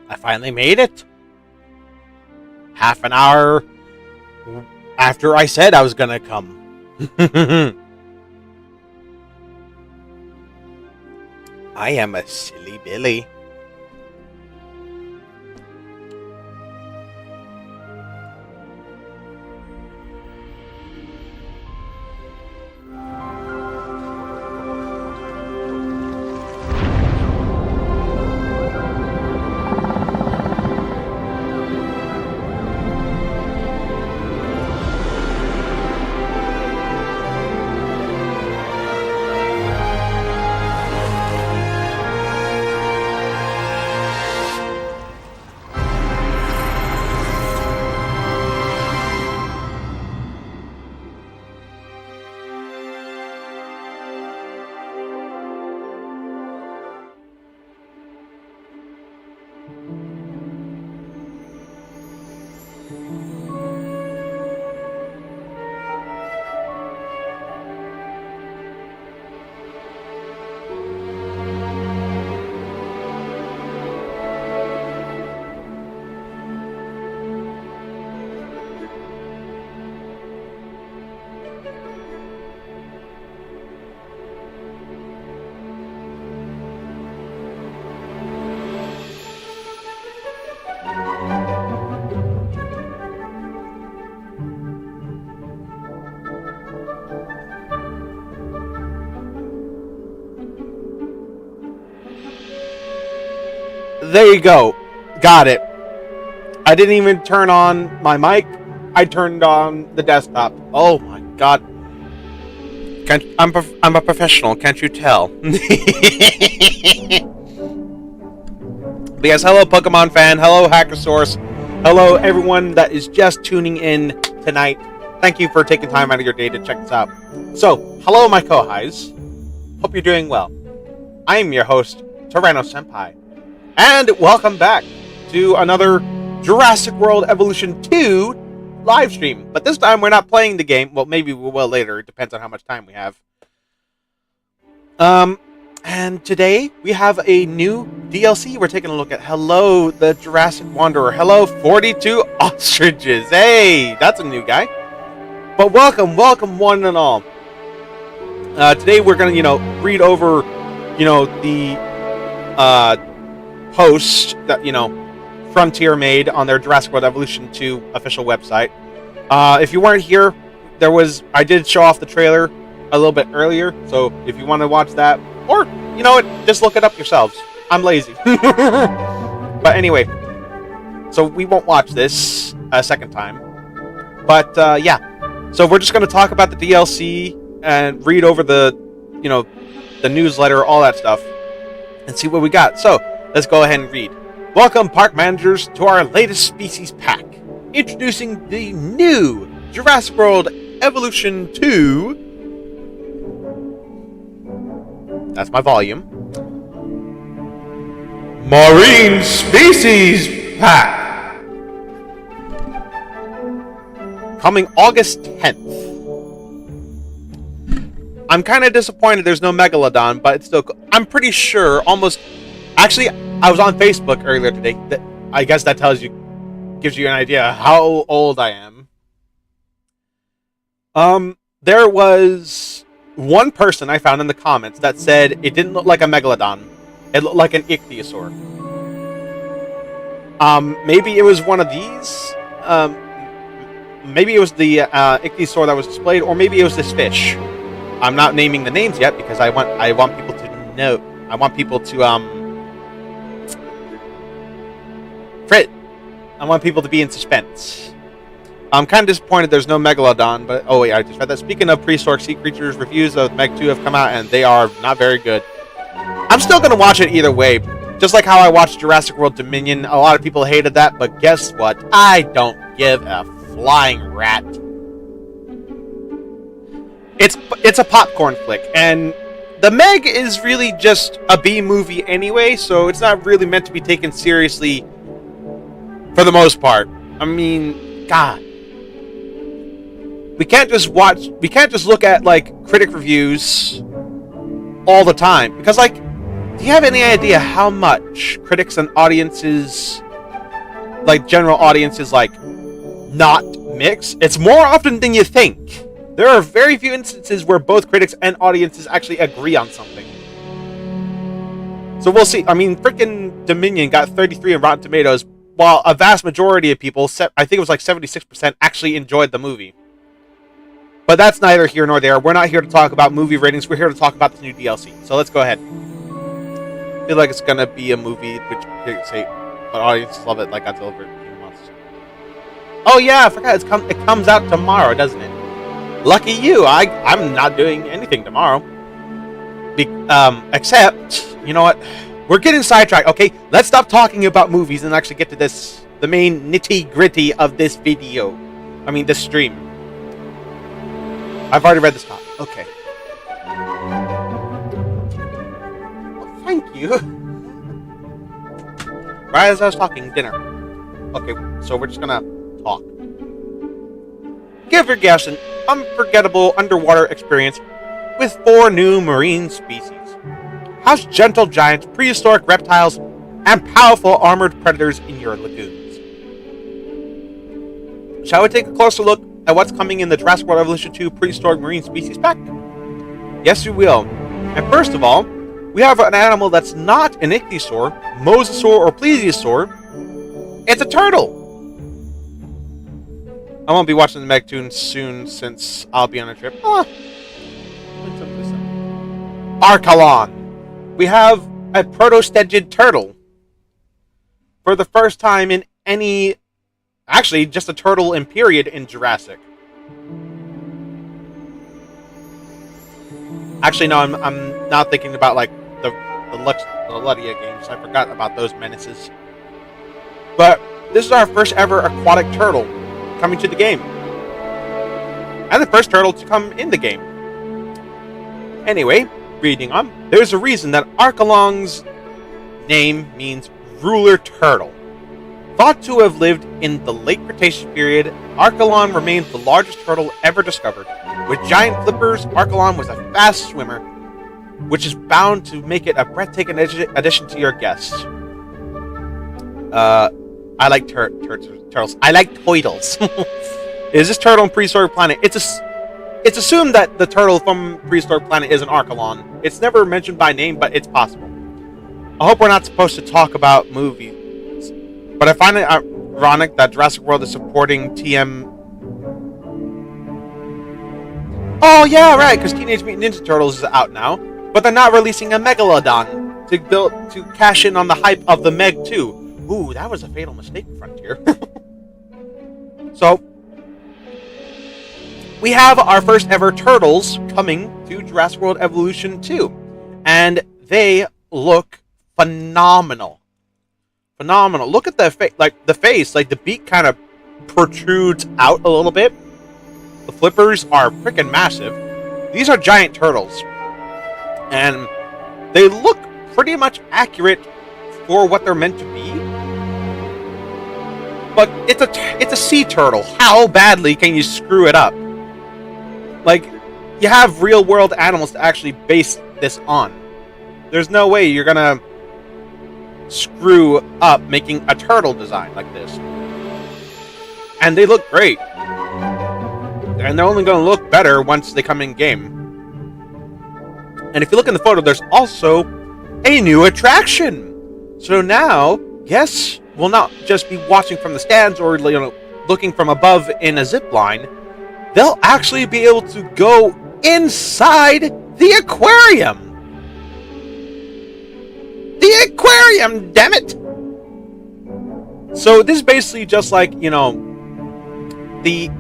I finally made it. Half an hour after I said I was gonna come. I am a silly Billy. There you go. Got it. I didn't even turn on my mic. I turned on the desktop. Oh my god. I'm a professional, can't you tell? But yes, hello Pokemon fan, hello Hackersource, hello everyone that is just tuning in tonight. Thank you for taking time out of your day to check this out. So, hello my co-highs. Hope you're doing well. I am your host, Tyranno Senpai. And welcome back to another Jurassic World Evolution 2 live stream. But this time we're not playing the game. Well, maybe we will later. It depends on how much time we have. And today we have a new DLC we're taking a look at. Hello, the Jurassic Wanderer. Hello, 42 Ostriches. Hey, that's a new guy. But welcome one and all. Today we're going to, read over, the post that, Frontier made on their Jurassic World Evolution 2 official website. If you weren't here, I did show off the trailer a little bit earlier, so if you want to watch that, or, just look it up yourselves. I'm lazy. But anyway, so we won't watch this a second time. But, yeah. So we're just going to talk about the DLC and read over the newsletter, all that stuff, and see what we got. So, let's go ahead and read. Welcome, park managers, to our latest species pack. Introducing the new Jurassic World Evolution 2. That's my volume. Marine Species Pack. Coming August 10th. I'm kind of disappointed there's no Megalodon, but it's still... I'm pretty sure almost... Actually, I was on Facebook earlier today. I guess that gives you an idea how old I am. There was one person I found in the comments that said it didn't look like a Megalodon. It looked like an ichthyosaur. Maybe it was one of these. Maybe it was the ichthyosaur that was displayed, or maybe it was this fish. I'm not naming the names yet because I want people to know. I want people to Frit. I want people to be in suspense. I'm kind of disappointed there's no Megalodon, but... Oh, wait, I just read that. Speaking of prehistoric sea creatures, reviews of Meg 2 have come out, and they are not very good. I'm still going to watch it either way. Just like how I watched Jurassic World Dominion. A lot of people hated that, but guess what? I don't give a flying rat. It's a popcorn flick, and the Meg is really just a B-movie anyway, so it's not really meant to be taken seriously for the most part. I mean, God. We can't just look at, critic reviews all the time. Because, Do you have any idea how much critics and audiences, like general audiences, like not mix? It's more often than you think. There are very few instances where both critics and audiences actually agree on something. So we'll see. I mean, freaking Dominion got 33 on Rotten Tomatoes, while a vast majority of people, I think it was like 76%, actually enjoyed the movie. But that's neither here nor there. We're not here to talk about movie ratings. We're here to talk about this new DLC. So let's go ahead. I feel like it's going to be a movie which, say, but audiences love it like Godzilla for 18 months. Oh yeah, I forgot. It comes out tomorrow, doesn't it? Lucky you. I'm not doing anything tomorrow. Except, you know what? We're getting sidetracked. Okay, let's stop talking about movies and actually get to this, the main nitty-gritty of this video. I mean, this stream. I've already read this talk. Okay. Well, thank you. Right as I was talking, dinner. Okay, so we're just gonna talk. Give your guests an unforgettable underwater experience with 4 new marine species. House gentle giants, prehistoric reptiles, and powerful armored predators in your lagoons. Shall we take a closer look at what's coming in the Jurassic World Evolution 2 Prehistoric Marine Species Pack? Yes, we will. And first of all, we have an animal that's not an ichthyosaur, mosasaur, or plesiosaur. It's a turtle! I won't be watching the Megatoons soon since I'll be on a trip. Archelon. We have a protostegid turtle. For the first time in any... Actually, just a turtle in period in Jurassic. Actually, no, I'm not thinking about, like, the Ludia games. I forgot about those menaces. But this is our first ever aquatic turtle coming to the game. And the first turtle to come in the game. Anyway, reading on, there's a reason that Archelon's name means ruler turtle. Thought to have lived in the late Cretaceous period, Archelon remains the largest turtle ever discovered. With giant flippers, Archelon was a fast swimmer, which is bound to make it a breathtaking addition to your guests. I like turtles. I like toidles. Is this turtle on Prehistoric Planet? It's assumed that the turtle from Prehistoric Planet is an Archelon. It's never mentioned by name, but it's possible. I hope we're not supposed to talk about movies, but I find it ironic that Jurassic World is supporting TM. Oh yeah, right, because Teenage Mutant Ninja Turtles is out now, but they're not releasing a Megalodon to cash in on the hype of the Meg 2. Ooh, that was a fatal mistake, Frontier. So, we have our first ever turtles coming to Jurassic World Evolution 2. And they look phenomenal. Phenomenal. Look at the face. Like, the beak kind of protrudes out a little bit. The flippers are freaking massive. These are giant turtles. And they look pretty much accurate for what they're meant to be. But it's a sea turtle. How badly can you screw it up? Like, you have real-world animals to actually base this on. There's no way you're gonna screw up making a turtle design like this. And they look great. And they're only gonna look better once they come in-game. And if you look in the photo, there's also a new attraction. So now, guests will not just be watching from the stands or, you know, looking from above in a zip line. They'll actually be able to go inside the aquarium. The aquarium, damn it! So this is basically just like, you know, the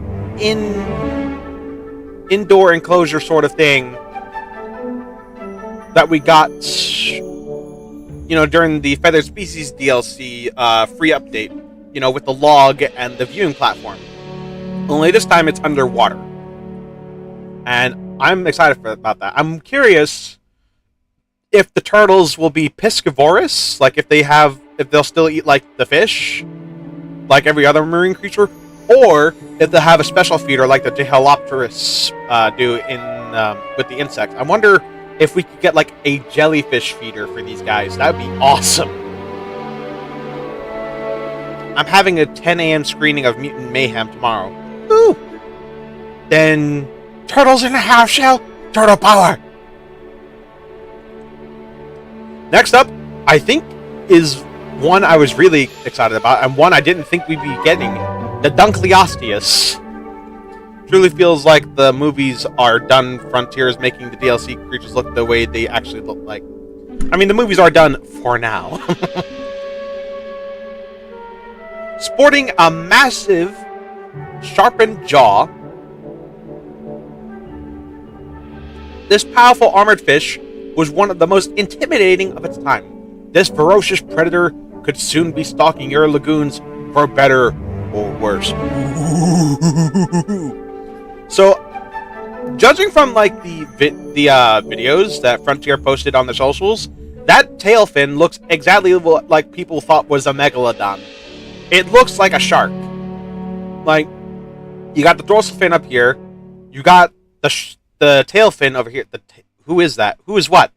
indoor enclosure sort of thing that we got, you know, during the Feathered Species DLC free update, you know, with the log and the viewing platform. Only this time it's underwater. And I'm excited about that. I'm curious if the turtles will be piscivorous, like if they'll still eat like the fish, like every other marine creature, or if they'll have a special feeder like the Dihelopterus do in with the insects. I wonder if we could get like a jellyfish feeder for these guys. That would be awesome. I'm having a 10 a.m. screening of Mutant Mayhem tomorrow. Woo! Then turtles in a half shell, turtle power. Next up, I think, is one I was really excited about, and one I didn't think we'd be getting, the Dunkleosteus. Truly feels like the movies are done. Frontier is making the DLC creatures look the way they actually look like. I mean, the movies are done for now. Sporting a massive, sharpened jaw, this powerful armored fish was one of the most intimidating of its time. This ferocious predator could soon be stalking your lagoons for better or worse. So, judging from like the videos that Frontier posted on their socials, that tail fin looks exactly like people thought was a megalodon. It looks like a shark. Like, you got the dorsal fin up here, you got the tail fin over here. Who is that? Who is what?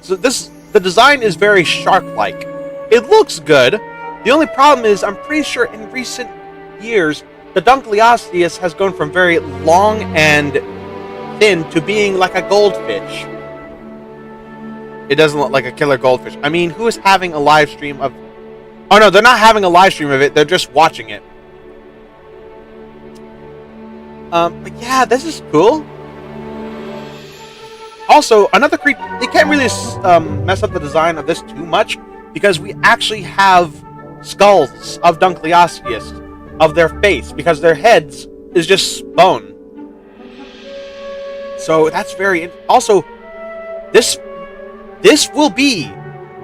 So the design is very shark-like. It looks good. The only problem is, I'm pretty sure in recent years, the Dunkleosteus has gone from very long and thin to being like a goldfish. It doesn't look like a killer goldfish. I mean, who is having a live stream of... Oh no, they're not having a live stream of it, they're just watching it. But yeah, this is cool. Also, another creature... They can't really mess up the design of this too much, because we actually have skulls of Dunkleosteus of their face, because their heads is just bone. So that's very... Also, this will be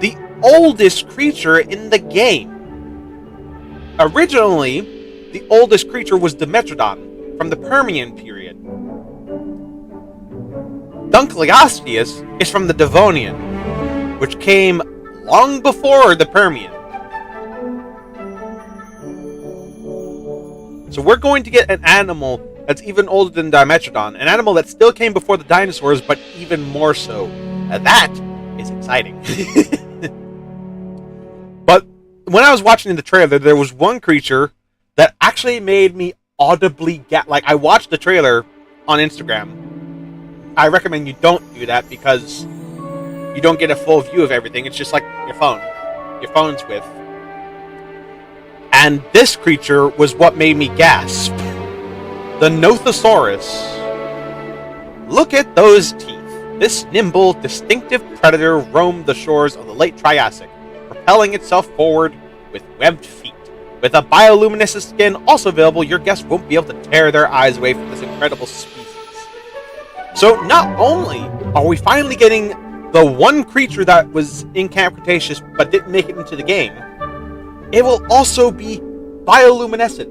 the oldest creature in the game. Originally, the oldest creature was Dimetrodon from the Permian period. Dunkleosteus is from the Devonian, which came long before the Permian. So we're going to get an animal that's even older than Dimetrodon, an animal that still came before the dinosaurs, but even more so. And that is exciting. But when I was watching the trailer, there was one creature that actually made me audibly like, I watched the trailer on Instagram. I recommend you don't do that because you don't get a full view of everything. It's just like your phone. Your phone's with. And this creature was what made me gasp. The Nothosaurus. Look at those teeth. This nimble, distinctive predator roamed the shores of the late Triassic, propelling itself forward with webbed feet. With a bioluminescent skin also available, your guests won't be able to tear their eyes away from this incredible species. So not only are we finally getting the one creature that was in Camp Cretaceous but didn't make it into the game, it will also be bioluminescent,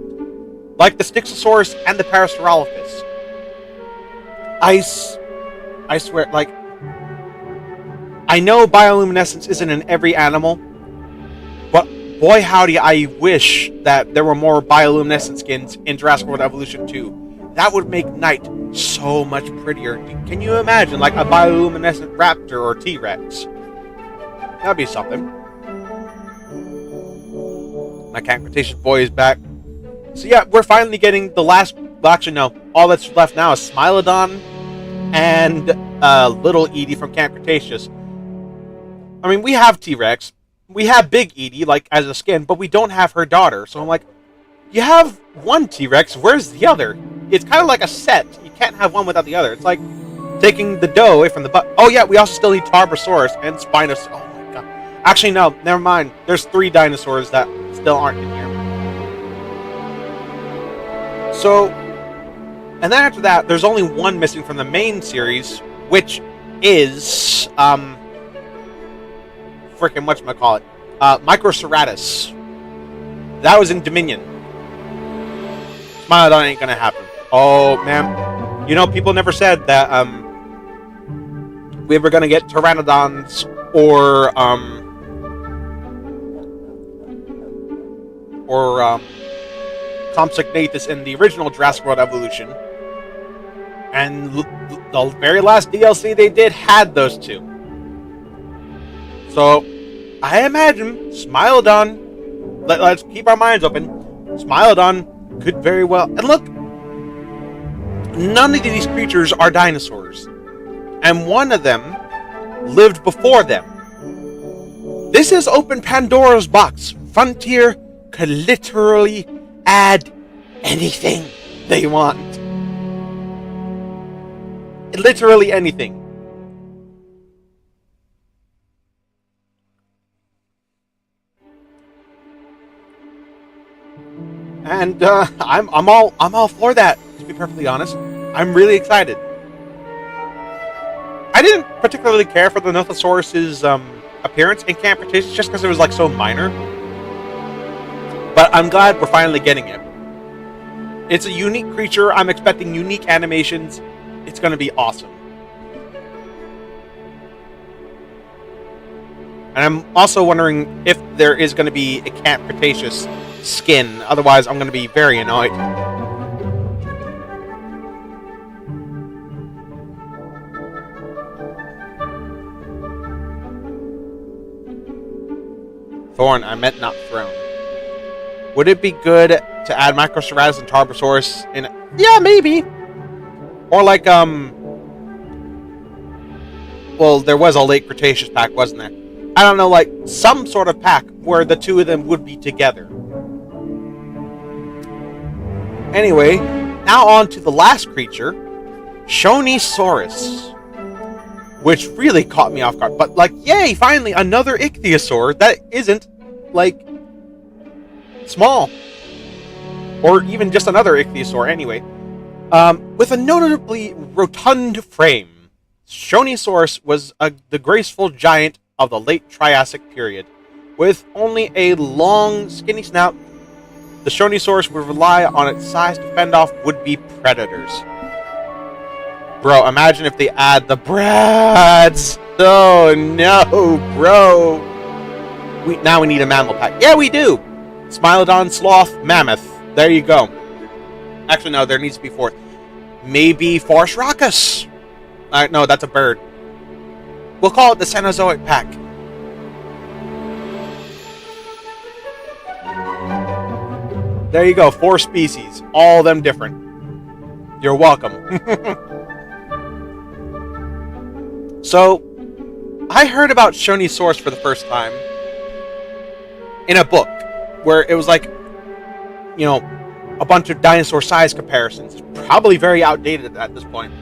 like the Styxosaurus and the Parasaurolophus. I swear, like, I know bioluminescence isn't in every animal, but boy howdy, I wish that there were more bioluminescent skins in Jurassic World Evolution 2. That would make night so much prettier. Can you imagine, like, a bioluminescent raptor or T-Rex? That'd be something. My Camp Cretaceous boy is back. So yeah, we're finally getting the last... Well, actually, no. All that's left now is Smilodon and little Edie from Camp Cretaceous. I mean, we have T-Rex. We have Big Edie, like, as a skin, but we don't have her daughter. So I'm like, you have one T-Rex, where's the other? It's kind of like a set. You can't have one without the other. It's like taking the dough away from the butt. Oh yeah, we also still need Tarbosaurus and Spinosaurus. Oh my god. Actually, no, never mind. There's 3 dinosaurs that still aren't in here. So, and then after that, there's only one missing from the main series, which is, frickin' whatchamacallit, Microceratus. That was in Dominion. Smilodon ain't gonna happen. Oh, man. You know, people never said that, we were gonna get Pteranodons or Compsognathus in the original Jurassic World Evolution. And the very last DLC they did had those two. So, I imagine Smilodon, let's keep our minds open, Smilodon could very well... And look, none of these creatures are dinosaurs. And one of them lived before them. This is open Pandora's box. Frontier could literally add anything they want. Literally anything. And I'm all for that, to be perfectly honest. I'm really excited. I didn't particularly care for the Nothosaurus's appearance in Camp Cretaceous just because it was like so minor. But I'm glad we're finally getting it. It's a unique creature. I'm expecting unique animations. It's going to be awesome. And I'm also wondering if there is going to be a Camp Cretaceous skin. Otherwise, I'm going to be very annoyed. Thorn, I meant not throne. Would it be good to add Microceratops and Tarbosaurus in? Yeah, maybe. Or like, well, there was a late Cretaceous pack, wasn't there? I don't know, like, some sort of pack where the two of them would be together. Anyway, now on to the last creature, Shonisaurus. Which really caught me off guard. But, like, yay, finally, another ichthyosaur that isn't, like, small. Or even just another ichthyosaur, anyway. With a notably rotund frame, Shonisaurus was the graceful giant of the late Triassic period. With only a long, skinny snout, the Shonisaurus would rely on its size to fend off would-be predators. Bro, imagine if they add the brats. Oh, no, bro. Now we need a mammal pack. Yeah, we do. Smilodon, Sloth, Mammoth. There you go. Actually, no, there needs to be fourth. Maybe Forest Raucus. No, that's a bird. We'll call it the Cenozoic pack. There you go, 4 species. All of them different. You're welcome. So, I heard about Shonisaurus for the first time in a book where it was like, you know, a bunch of dinosaur size comparisons. Probably very outdated at this point.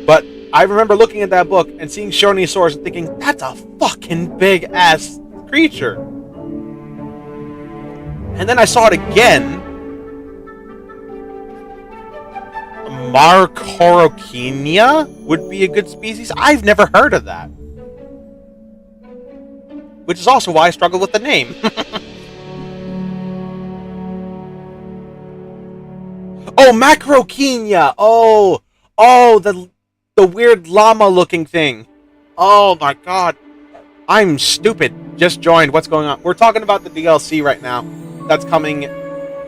But I remember looking at that book and seeing Shonisaurus and thinking, that's a fucking big ass creature. And then I saw it again. Marcorokinia would be a good species. I've never heard of that. Which is also why I struggle with the name. Oh, Macrokinia! Oh, the weird llama-looking thing. Oh my god. I'm stupid. Just joined. What's going on? We're talking about the DLC right now. That's coming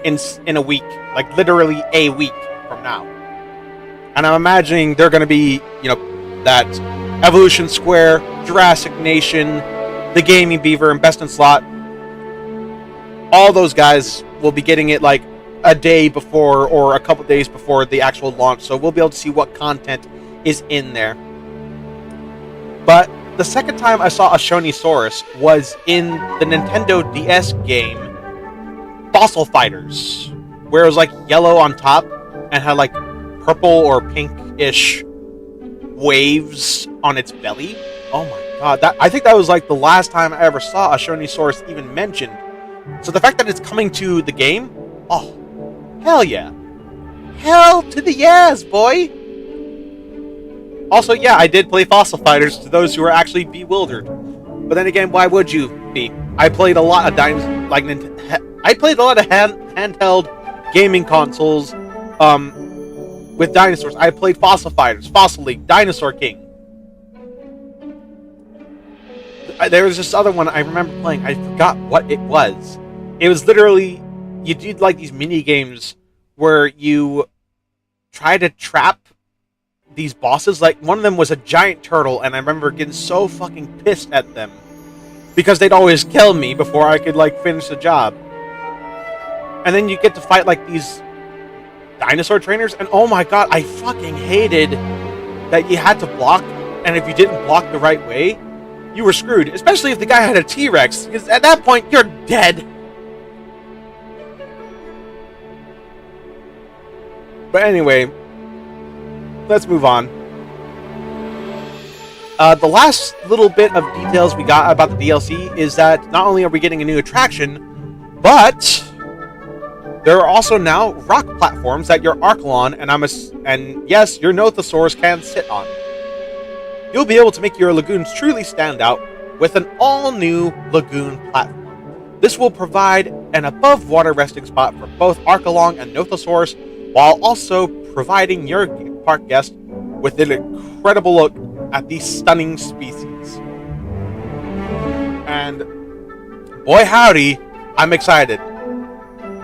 in a week. Like, literally a week from now. And I'm imagining they're going to be, you know, that Evolution Square, Jurassic Nation, the Gaming Beaver, and Best in Slot. All those guys will be getting it, like, a day before or a couple days before the actual launch. So we'll be able to see what content is in there. But the second time I saw a Shonisaurus was in the Nintendo DS game Fossil Fighters, where it was like yellow on top and had like purple or pink-ish waves on its belly. Oh my god, I think that was like the last time I ever saw a Shonisaurus even mentioned. So the fact that it's coming to the game, oh, hell yeah. Hell to the yes, boy! Also, yeah, I did play Fossil Fighters to those who are actually bewildered. But then again, why would you be? I played a lot of handheld gaming consoles with dinosaurs. I played Fossil Fighters, Fossil League, Dinosaur King. There was this other one I remember playing. I forgot what it was. It was literally, you did like these mini games where you try to trap these bosses. Like, one of them was a giant turtle, and I remember getting so fucking pissed at them because they'd always kill me before I could, like, finish the job. And then you get to fight, like, these dinosaur trainers, and oh my god, I fucking hated that you had to block, and if you didn't block the right way, you were screwed. Especially if the guy had a T-Rex, because at that point, you're dead. But anyway, let's move on. The last little bit of details we got about the DLC is that not only are we getting a new attraction, but there are also now rock platforms that your Archelon and yes, your Nothosaurus can sit on. You'll be able to make your lagoons truly stand out with an all-new lagoon platform. This will provide an above-water resting spot for both Archelon and Nothosaurus, while also providing your park guest with an incredible look at these stunning species. And boy howdy, I'm excited.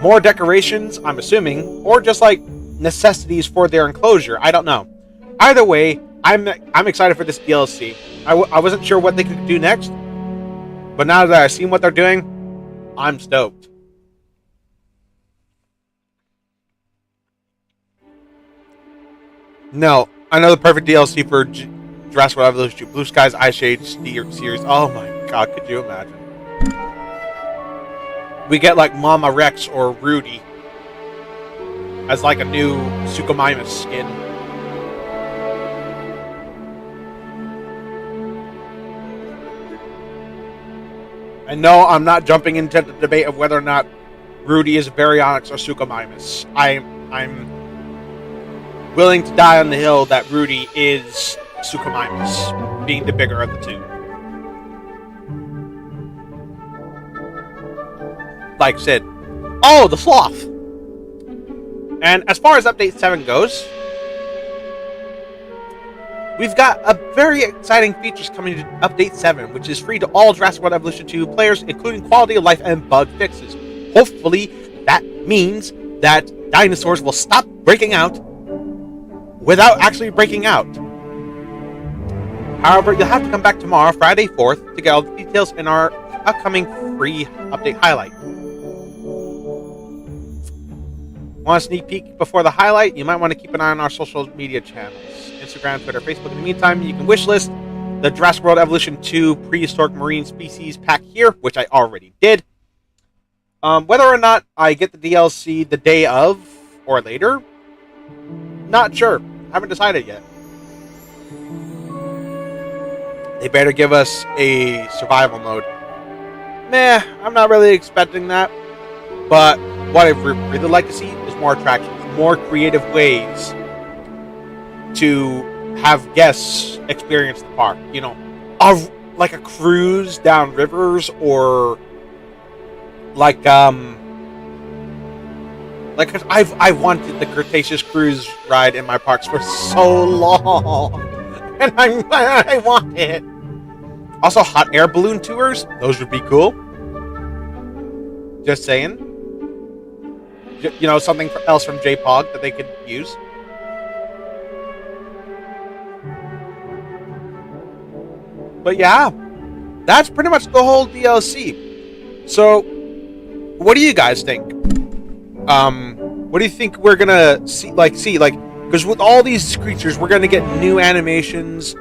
More decorations, I'm assuming, or just like necessities for their enclosure. I don't know. Either way, I'm excited for this DLC. I wasn't sure what they could do next, but now that I've seen what they're doing, I'm stoked. No, another perfect DLC for Jurassic World Evolution 2. Blue Skies Ice Age series. Oh my god, could you imagine? We get like Mama Rex or Rudy as like a new Suchomimus skin. And no, I'm not jumping into the debate of whether or not Rudy is Baryonyx or Suchomimus. I'm willing to die on the hill that Rudy is Suchomimus, being the bigger of the two. Like Sid. Oh, the sloth! And as far as Update 7 goes, we've got a very exciting features coming to Update 7, which is free to all Jurassic World Evolution 2 players, including quality of life and bug fixes. Hopefully, that means that dinosaurs will stop breaking out without actually breaking out. However, you'll have to come back tomorrow, Friday 4th, to get all the details in our upcoming free update highlight. Want a sneak peek before the highlight? You might want to keep an eye on our social media channels. Instagram, Twitter, Facebook. In the meantime, you can wishlist the Jurassic World Evolution 2 Prehistoric Marine Species pack here, which I already did. Whether or not I get the DLC the day of or later, not sure. Haven't decided yet. They better give us a survival mode. Nah, I'm not really expecting that. But what I'd really like to see is more attractions, more creative ways to have guests experience the park. You know, like a cruise down rivers, or like I've wanted the Cretaceous cruise ride in my parks for so long, and I want it. Also, hot air balloon tours; those would be cool. Just saying. You know, something else from JPOG that they could use. But yeah, that's pretty much the whole DLC. So, what do you guys think? What do you think we're gonna see? Because with all these creatures, we're gonna get new animations,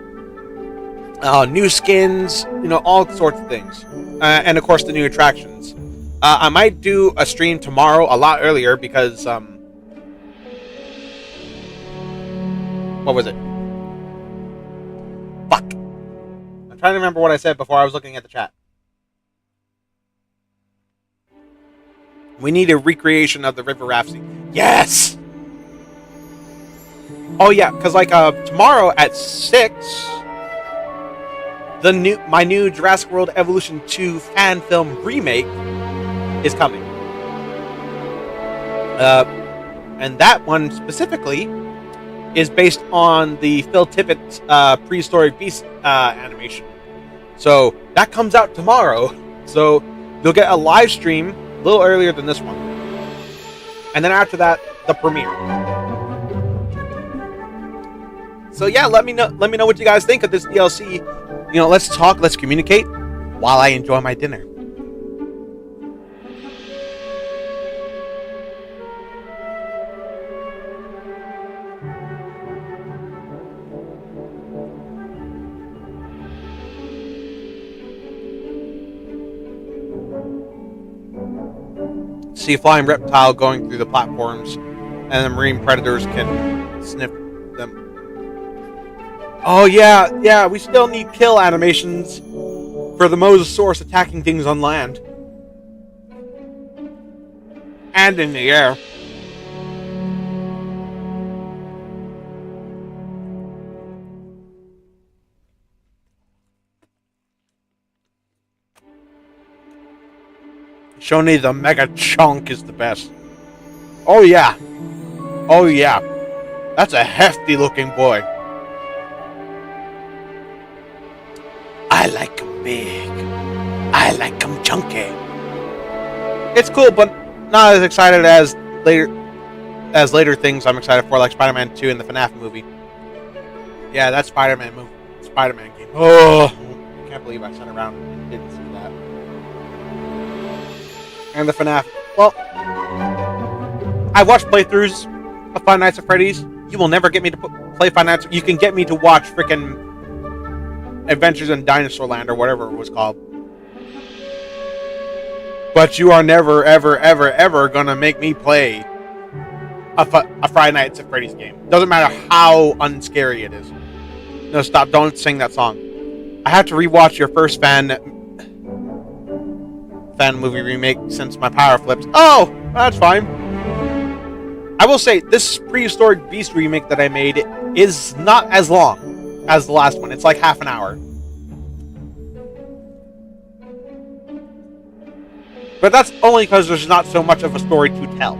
new skins, you know, all sorts of things, and of course the new attractions. I might do a stream tomorrow a lot earlier because, what was it? Fuck. I'm trying to remember what I said before I was looking at the chat. We need a recreation of the river rafting. Yes! Oh yeah, because tomorrow at 6, my new Jurassic World Evolution 2 fan film remake is coming. And that one specifically is based on the Phil Tippett's Prehistoric Beast animation. So that comes out tomorrow. So you'll get a live stream a little earlier than this one. And then after that, the premiere. So yeah, let me know what you guys think of this DLC. Let's talk, let's communicate while I enjoy my dinner. See a flying reptile going through the platforms, and the marine predators can sniff them. Oh yeah, we still need kill animations for the mosasaurus attacking things on land and in the air. Shoni the Mega Chunk is the best. Oh yeah, that's a hefty looking boy. I like him big. I like him chunky. It's cool, but not as excited as later things I'm excited for, like Spider-Man 2 and the FNAF movie. Yeah, that Spider-Man game. Oh, I can't believe I sat around and didn't see that. And the FNAF. Well, I watched playthroughs of Five Nights at Freddy's. You will never get me to play Five Nights. You can get me to watch frickin' Adventures in Dinosaur Land or whatever it was called. But you are never, ever, ever, ever gonna make me play a Friday Nights at Freddy's game. Doesn't matter how unscary it is. No, stop! Don't sing that song. I have to rewatch your first fan movie remake since my power flips. Oh, that's fine. I will say this Prehistoric Beast remake that I made is not as long as the last one. It's like half an hour. But that's only because there's not so much of a story to tell.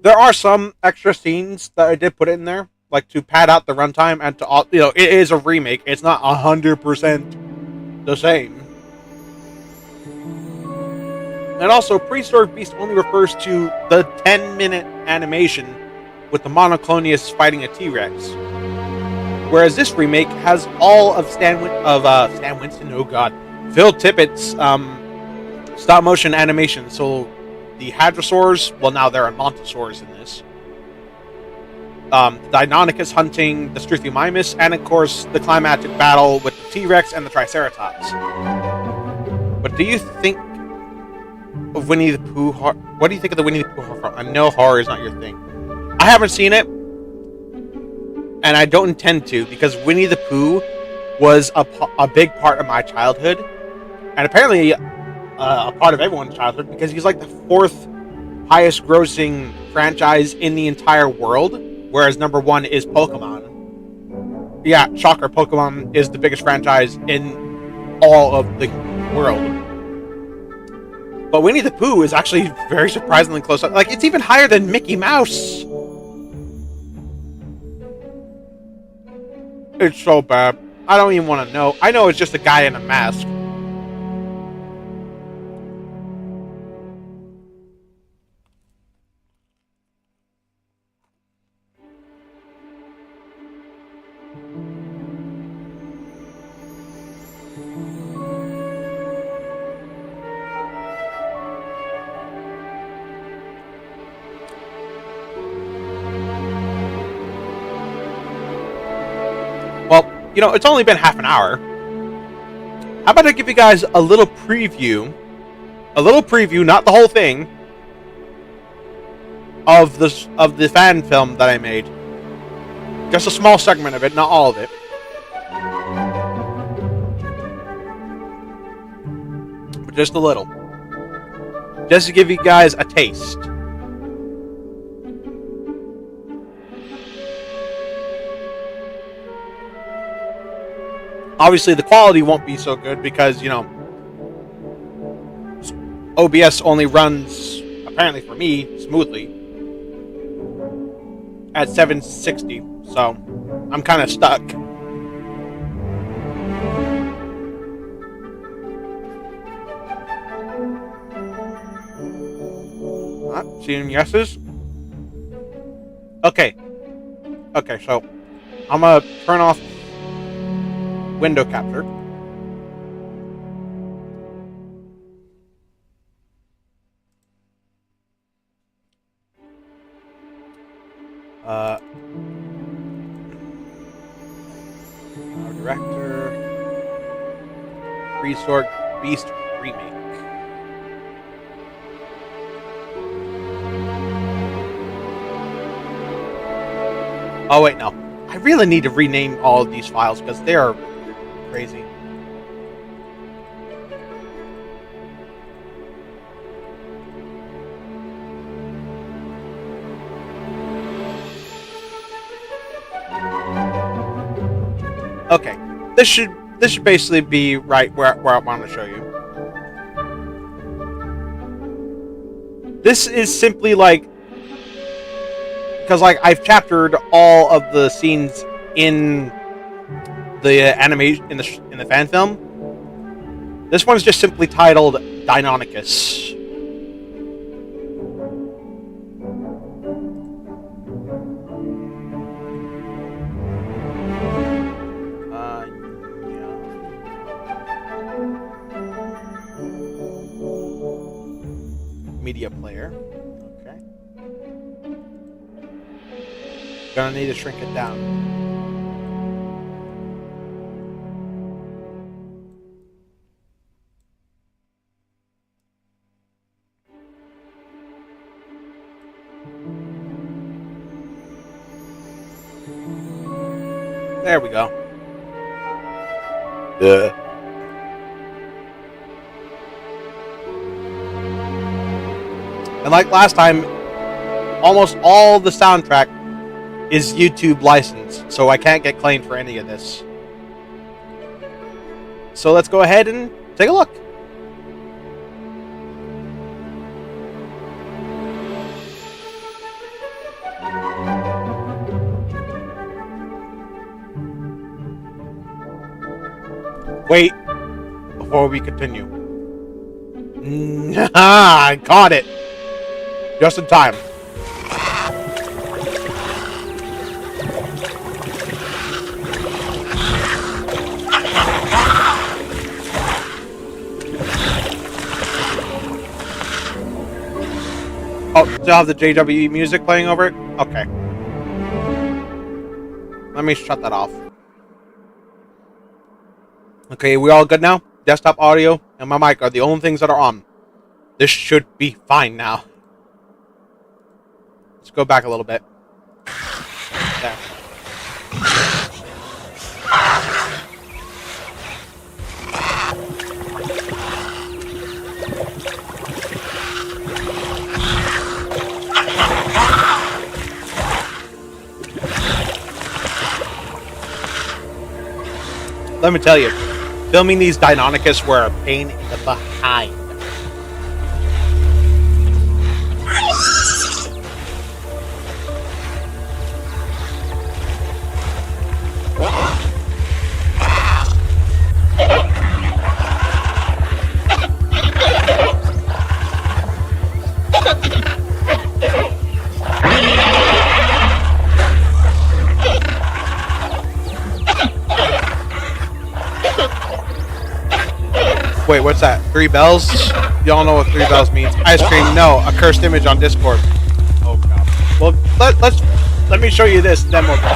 There are some extra scenes that I did put in there, like to pad out the runtime and to, it is a remake. It's not 100% the same. And also, Prehistoric Beast only refers to the 10-minute animation with the monoclonius fighting a T-Rex. Whereas this remake has all of Stan Winston, oh god, Phil Tippett's stop-motion animation. So the Hadrosaurs, well now there are Montosaurs in this. Deinonychus hunting the Struthiomimus, and of course the climactic battle with the T-Rex and the Triceratops. But do you think of Winnie the Pooh? What do you think of the Winnie the Pooh horror? I know horror is not your thing. I haven't seen it, and I don't intend to, because Winnie the Pooh was a big part of my childhood, and apparently a part of everyone's childhood, because he's like the 4th highest grossing franchise in the entire world, whereas number 1 is Pokemon. Yeah, shocker, Pokemon is the biggest franchise in all of the world. But Winnie the Pooh is actually very surprisingly close. Like, it's even higher than Mickey Mouse. It's so bad. I don't even want to know. I know it's just a guy in a mask. It's only been half an hour. How about I give you guys a little preview, not the whole thing, of the fan film that I made. Just a small segment of it, not all of it. But just a little. Just to give you guys a taste. Obviously, the quality won't be so good because, OBS only runs, apparently for me, smoothly at 760. So, I'm kind of stuck. Seeing yeses. Okay. Okay, so I'm gonna turn off window capture. Our director, Resort Beast remake. Oh wait, no. I really need to rename all of these files because they are crazy. Okay, this should basically be right where I want to show you. This is simply like, because like I've chaptered all of the scenes in the animation in the fan film. This one's just simply titled Deinonychus. Media player. Okay. Gonna need to shrink it down. There we go. And like last time, almost all the soundtrack is YouTube licensed, so I can't get claimed for any of this. So let's go ahead and take a look. Wait, before we continue. I caught it. Just in time. Oh, still have the JWE music playing over it? Okay. Let me shut that off. Okay, we all good now? Desktop audio and my mic are the only things that are on. This should be fine now. Let's go back a little bit. There. Let me tell you, filming these Deinonychus were a pain in the behind. Wait, what's that? 3 bells? Y'all know what 3 bells means. Ice cream, no. A cursed image on Discord. Oh god. Well, let me show you this, then we'll go.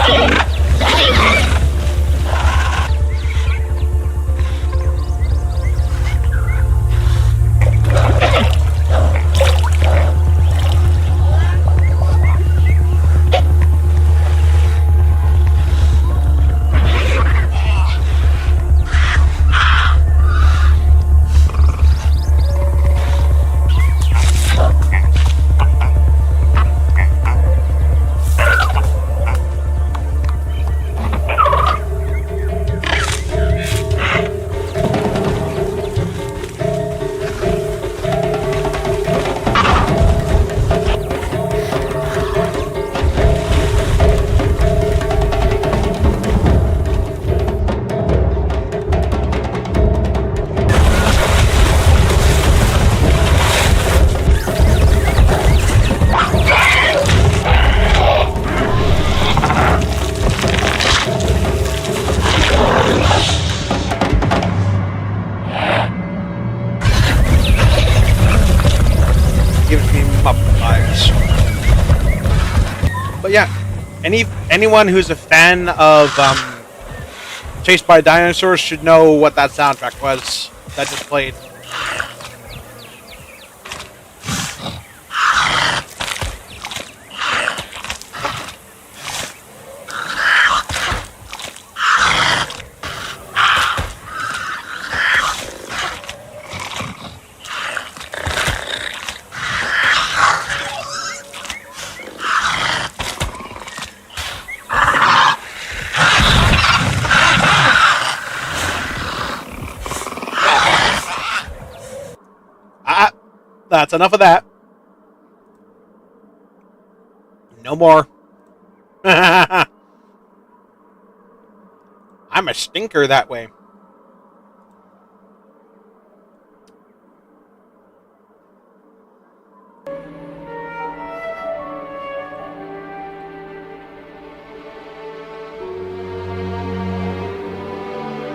gives me Muppet vibes. But yeah, anyone who's a fan of Chased by Dinosaurs should know what that soundtrack was that just played. That's enough of that. No more. I'm a stinker that way.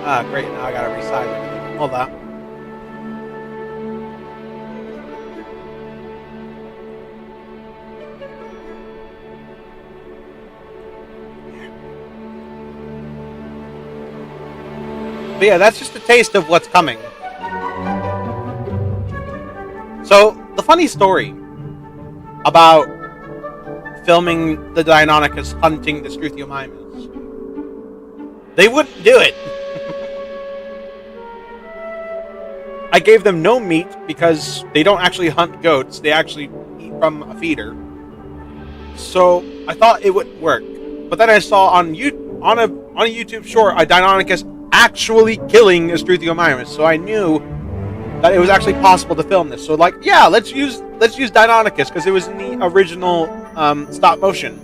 Ah, great. Now I gotta resize everything. Hold on. But yeah, that's just a taste of what's coming. So, the funny story about filming the Deinonychus hunting the Struthiomimus, they wouldn't do it. I gave them no meat because they don't actually hunt goats, they actually eat from a feeder. So, I thought it would work. But then I saw on a YouTube short a Deinonychus actually killing a Struthiomimus, so I knew that it was actually possible to film this. So like, yeah, let's use Deinonychus because it was in the original stop motion.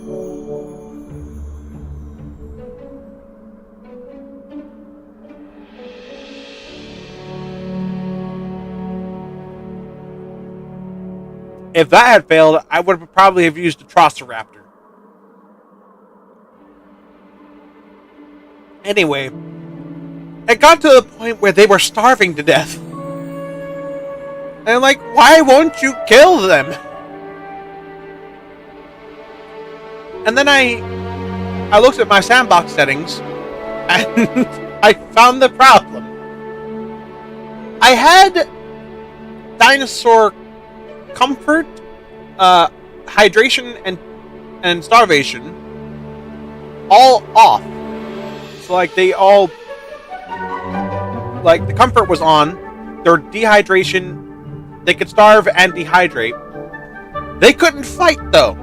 If that had failed, I would probably have used a Troceraptor. Anyway, it got to the point where they were starving to death. And I'm like, why won't you kill them? And then I looked at my sandbox settings and I found the problem. I had dinosaur comfort, hydration, and starvation all off. So like they all, like the comfort was on, their dehydration, they could starve and dehydrate. They couldn't fight though.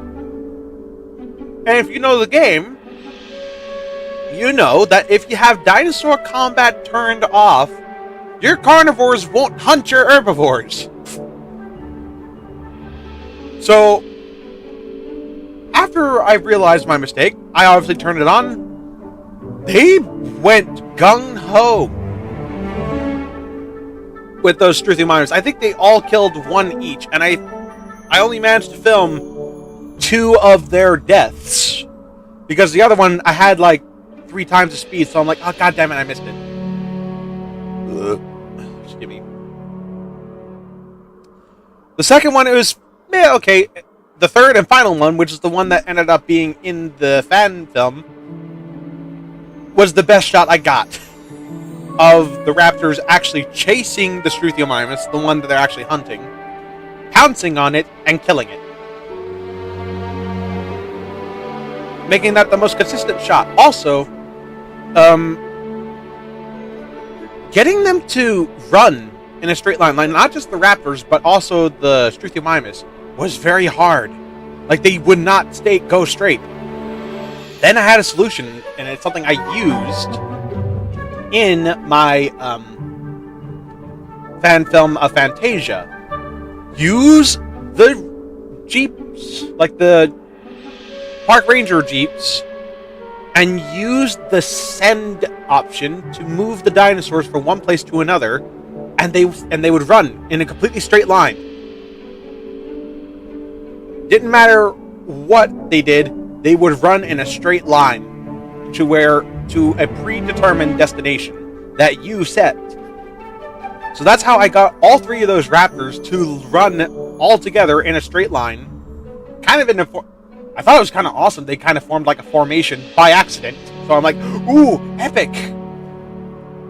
And if you know the game, you know that if you have dinosaur combat turned off, your carnivores won't hunt your herbivores. So, after I realized my mistake, I obviously turned it on. They went gung-ho with those Struthiomimus. I think they all killed one each, and I only managed to film 2 of their deaths. Because the other one, I had like 3 times the speed, so I'm like, oh god damn it, I missed it. Just give me. The second one, it was, yeah, okay. The third and final one, which is the one that ended up being in the fan film, was the best shot I got of the raptors actually chasing the Struthiomimus, the one that they're actually hunting, pouncing on it, and killing it. Making that the most consistent shot. Also, getting them to run in a straight line, like not just the raptors, but also the Struthiomimus, was very hard. Like, they would not go straight. Then I had a solution, and it's something I used in my fan film of Fantasia. Use the Jeeps, like the Park Ranger Jeeps, and use the send option to move the dinosaurs from one place to another, and they would run in a completely straight line. Didn't matter what they did, they would run in a straight line to a predetermined destination that you set. So that's how I got all 3 of those raptors to run all together in a straight line, kind of in a. I thought it was kind of awesome. They kind of formed like a formation by accident. So I'm like, ooh, epic!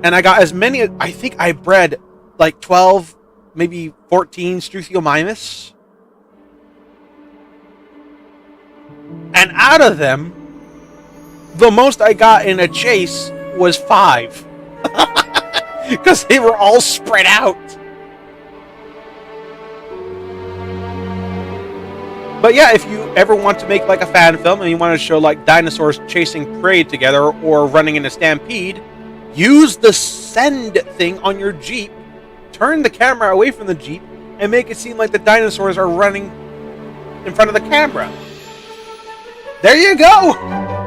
And I got as many. I think I bred like 12, maybe 14 Struthiomimus. And out of them, the most I got in a chase was 5. Because they were all spread out. But yeah, if you ever want to make like a fan film and you want to show like dinosaurs chasing prey together or running in a stampede, use the send thing on your Jeep, turn the camera away from the Jeep, and make it seem like the dinosaurs are running in front of the camera. There you go!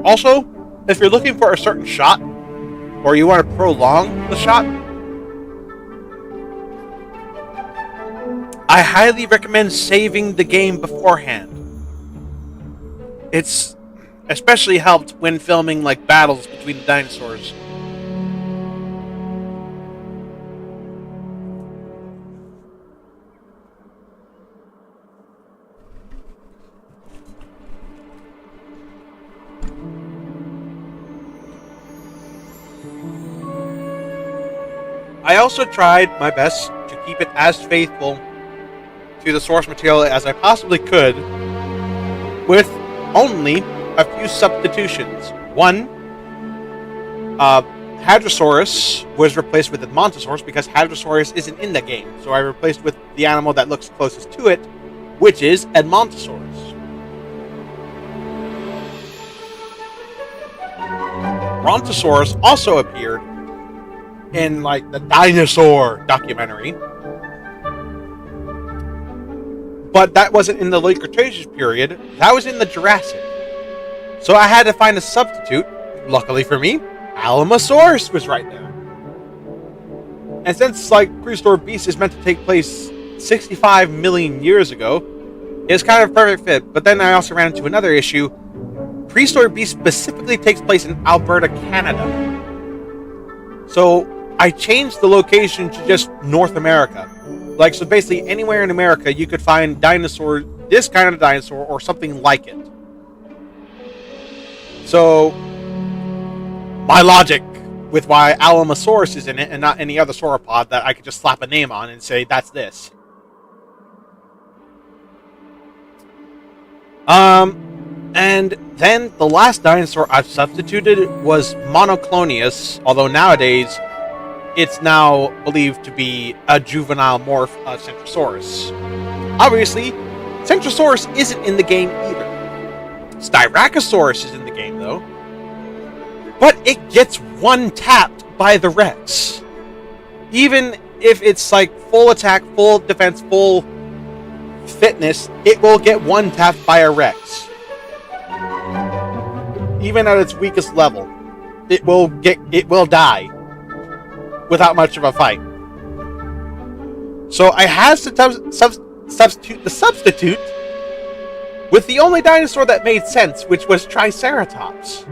Also, if you're looking for a certain shot, or you want to prolong the shot, I highly recommend saving the game beforehand. It's especially helped when filming like battles between the dinosaurs. I also tried my best to keep it as faithful to the source material as I possibly could, with only a few substitutions. One, Hadrosaurus was replaced with Edmontosaurus because Hadrosaurus isn't in the game, so I replaced with the animal that looks closest to it, which is Edmontosaurus. Brontosaurus also appeared in like the dinosaur documentary, but that wasn't in the late Cretaceous period. That was in the Jurassic. So I had to find a substitute. Luckily for me, Alamosaurus was right there. And since like Prehistoric Beast is meant to take place 65 million years ago, it's kind of a perfect fit. But then I also ran into another issue. Prehistoric Beast specifically takes place in Alberta, Canada. So I changed the location to just North America. Like, so basically anywhere in America you could find dinosaur, this kind of dinosaur or something like it. So my logic with why Alamosaurus is in it and not any other sauropod that I could just slap a name on and say that's this. And then the last dinosaur I've substituted was Monoclonius, although nowadays it's now believed to be a juvenile morph of Centrosaurus. Obviously, Centrosaurus isn't in the game either. Styracosaurus is in the game though, but it gets one tapped by the Rex. Even if it's like full attack, full defense, full fitness, it will get one tapped by a Rex. Even at its weakest level, it will die without much of a fight. So I had to substitute the substitute with the only dinosaur that made sense, which was Triceratops.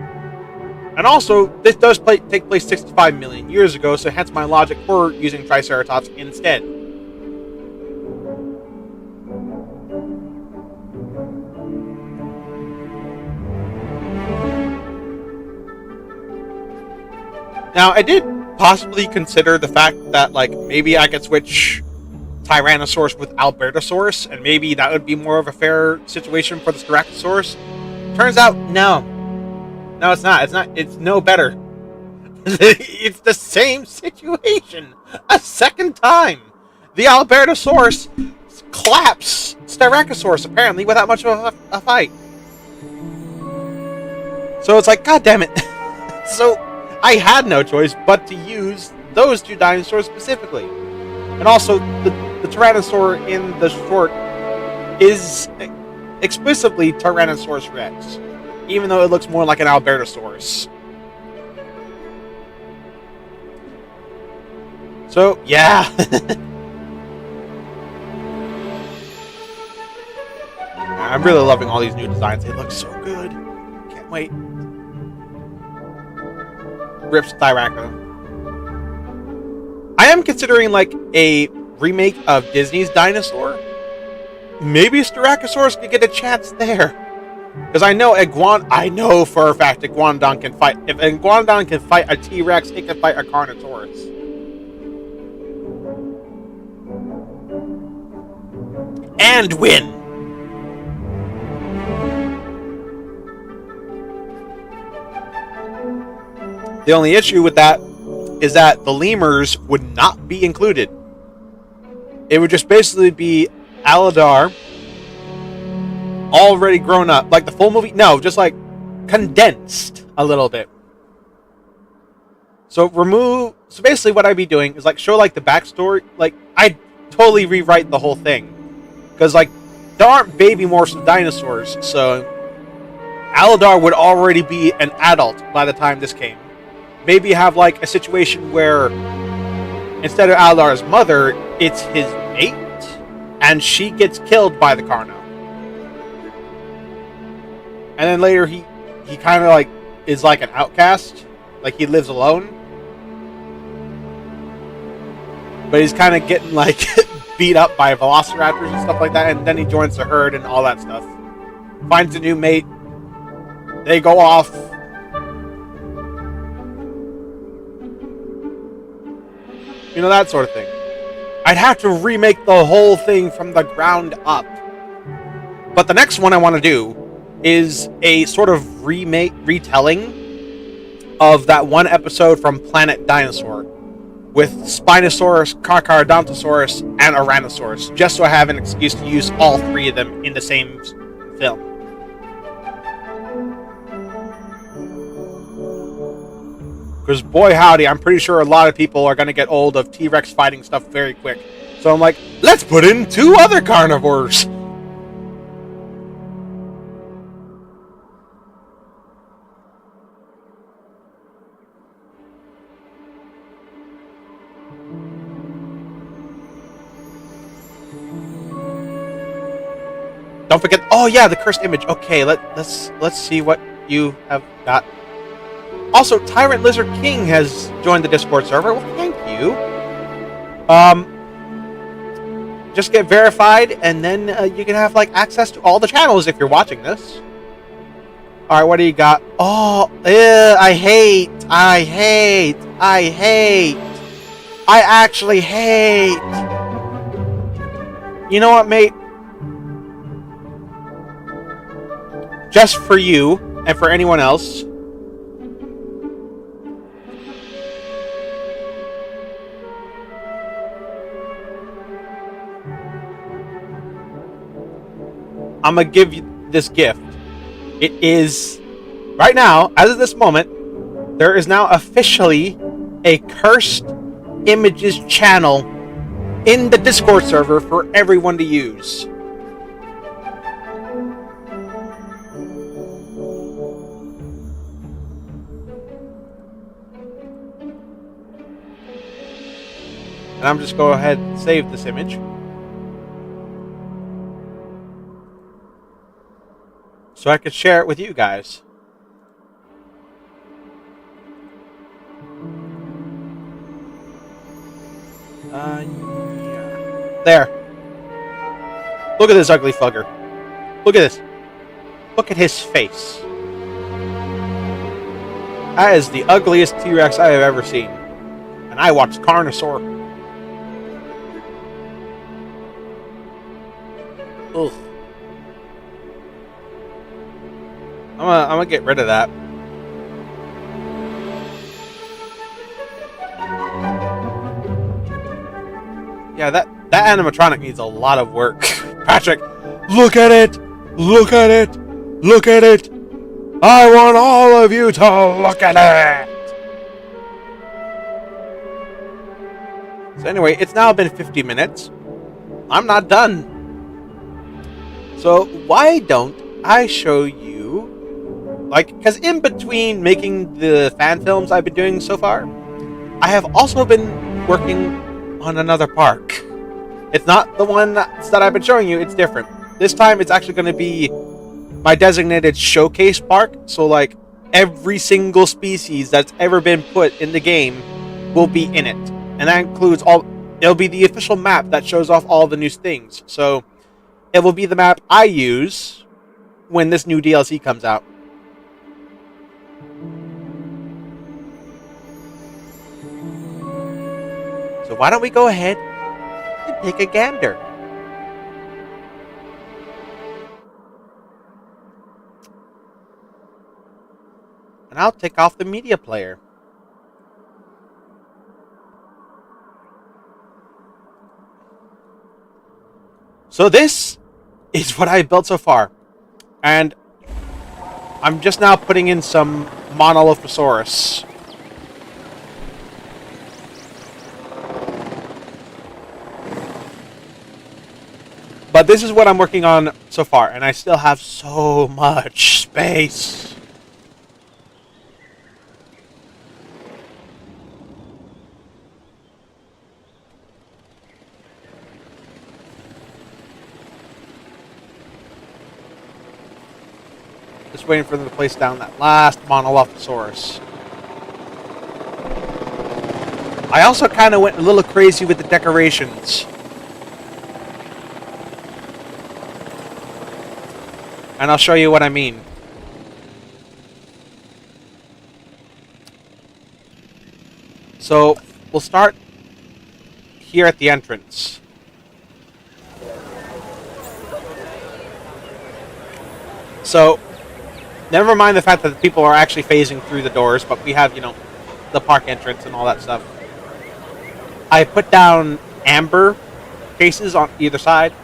And also, this does take place 65 million years ago, so hence my logic for using Triceratops instead. Now, I did possibly consider the fact that, like, maybe I could switch Tyrannosaurus with Albertosaurus, and maybe that would be more of a fair situation for the Styracosaurus. Turns out, no. No, it's not. It's no better. It's the same situation a second time. The Albertosaurus claps Styracosaurus, apparently, without much of a fight. So it's like, god damn it. So I had no choice but to use those two dinosaurs specifically. And also, the Tyrannosaur in the short is explicitly Tyrannosaurus Rex. even though it looks more like an Albertosaurus. So, yeah. I'm really loving all these new designs. They look so good. Can't wait. Rips Thyraco. I am considering like a remake of Disney's Dinosaur. Maybe Styracosaurus could get a chance there. Because I know for a fact Iguanodon can fight. If Iguanodon can fight a T-Rex, it can fight a Carnotaurus. And win! The only issue with that is that the lemurs would not be included. It would just basically be Aladar already grown up. Like the full movie? No, just like condensed a little bit. So basically what I'd be doing is like show like the backstory. Like I'd totally rewrite the whole thing. Because like there aren't baby morphs of dinosaurs, so Aladar would already be an adult by the time this came. Maybe have like a situation where instead of Aladar's mother, it's his mate, and she gets killed by the Carno. And then later he kind of like is like an outcast, like he lives alone. But he's kind of getting like beat up by velociraptors and stuff like that, and then he joins the herd and all that stuff. Finds a new mate. They go off. You know, that sort of thing. I'd have to remake the whole thing from the ground up. But the next one I want to do is a sort of retelling of that one episode from Planet Dinosaur with Spinosaurus, Carcharodontosaurus, and Ouranosaurus, just so I have an excuse to use all three of them in the same film. Because boy howdy, I'm pretty sure a lot of people are going to get old of T-Rex fighting stuff very quick. So I'm like, let's put in 2 other carnivores! Don't forget, oh yeah, the cursed image. Okay, let's see what you have got. Also, Tyrant Lizard King has joined the Discord server. Well, thank you. Just get verified, and then you can have like access to all the channels if you're watching this. All right, what do you got? Oh, I actually hate. You know what, mate? Just for you and for anyone else. I'm going to give you this gift. It is, right now, as of this moment, there is now officially a Cursed Images channel in the Discord server for everyone to use. And I'm just going to go ahead and save this image. So I could share it with you guys. Yeah. There. Look at this ugly fucker. Look at this. Look at his face. That is the ugliest T-Rex I have ever seen. And I watched Carnosaur. Ugh. I'm gonna get rid of that. Yeah, that animatronic needs a lot of work. Patrick, look at it! Look at it! Look at it! I want all of you to look at it! So anyway, it's now been 50 minutes. I'm not done. So why don't I show you Like, because in between making the fan films I've been doing so far, I have also been working on another park. It's not the one that I've been showing you, it's different. This time it's actually going to be my designated showcase park, so like every single species that's ever been put in the game will be in it. And that includes it'll be the official map that shows off all the new things. So it will be the map I use when this new DLC comes out. So why don't we go ahead and take a gander? And I'll take off the media player. So this is what I've built so far. And I'm just now putting in some Monolithosaurus. But this is what I'm working on so far, and I still have so much space. Just waiting for them to place down that last Monolithosaurus. I also kind of went a little crazy with the decorations. And I'll show you what I mean. So, we'll start here at the entrance. So, never mind the fact that people are actually phasing through the doors, but we have, the park entrance and all that stuff. I put down amber cases on either side.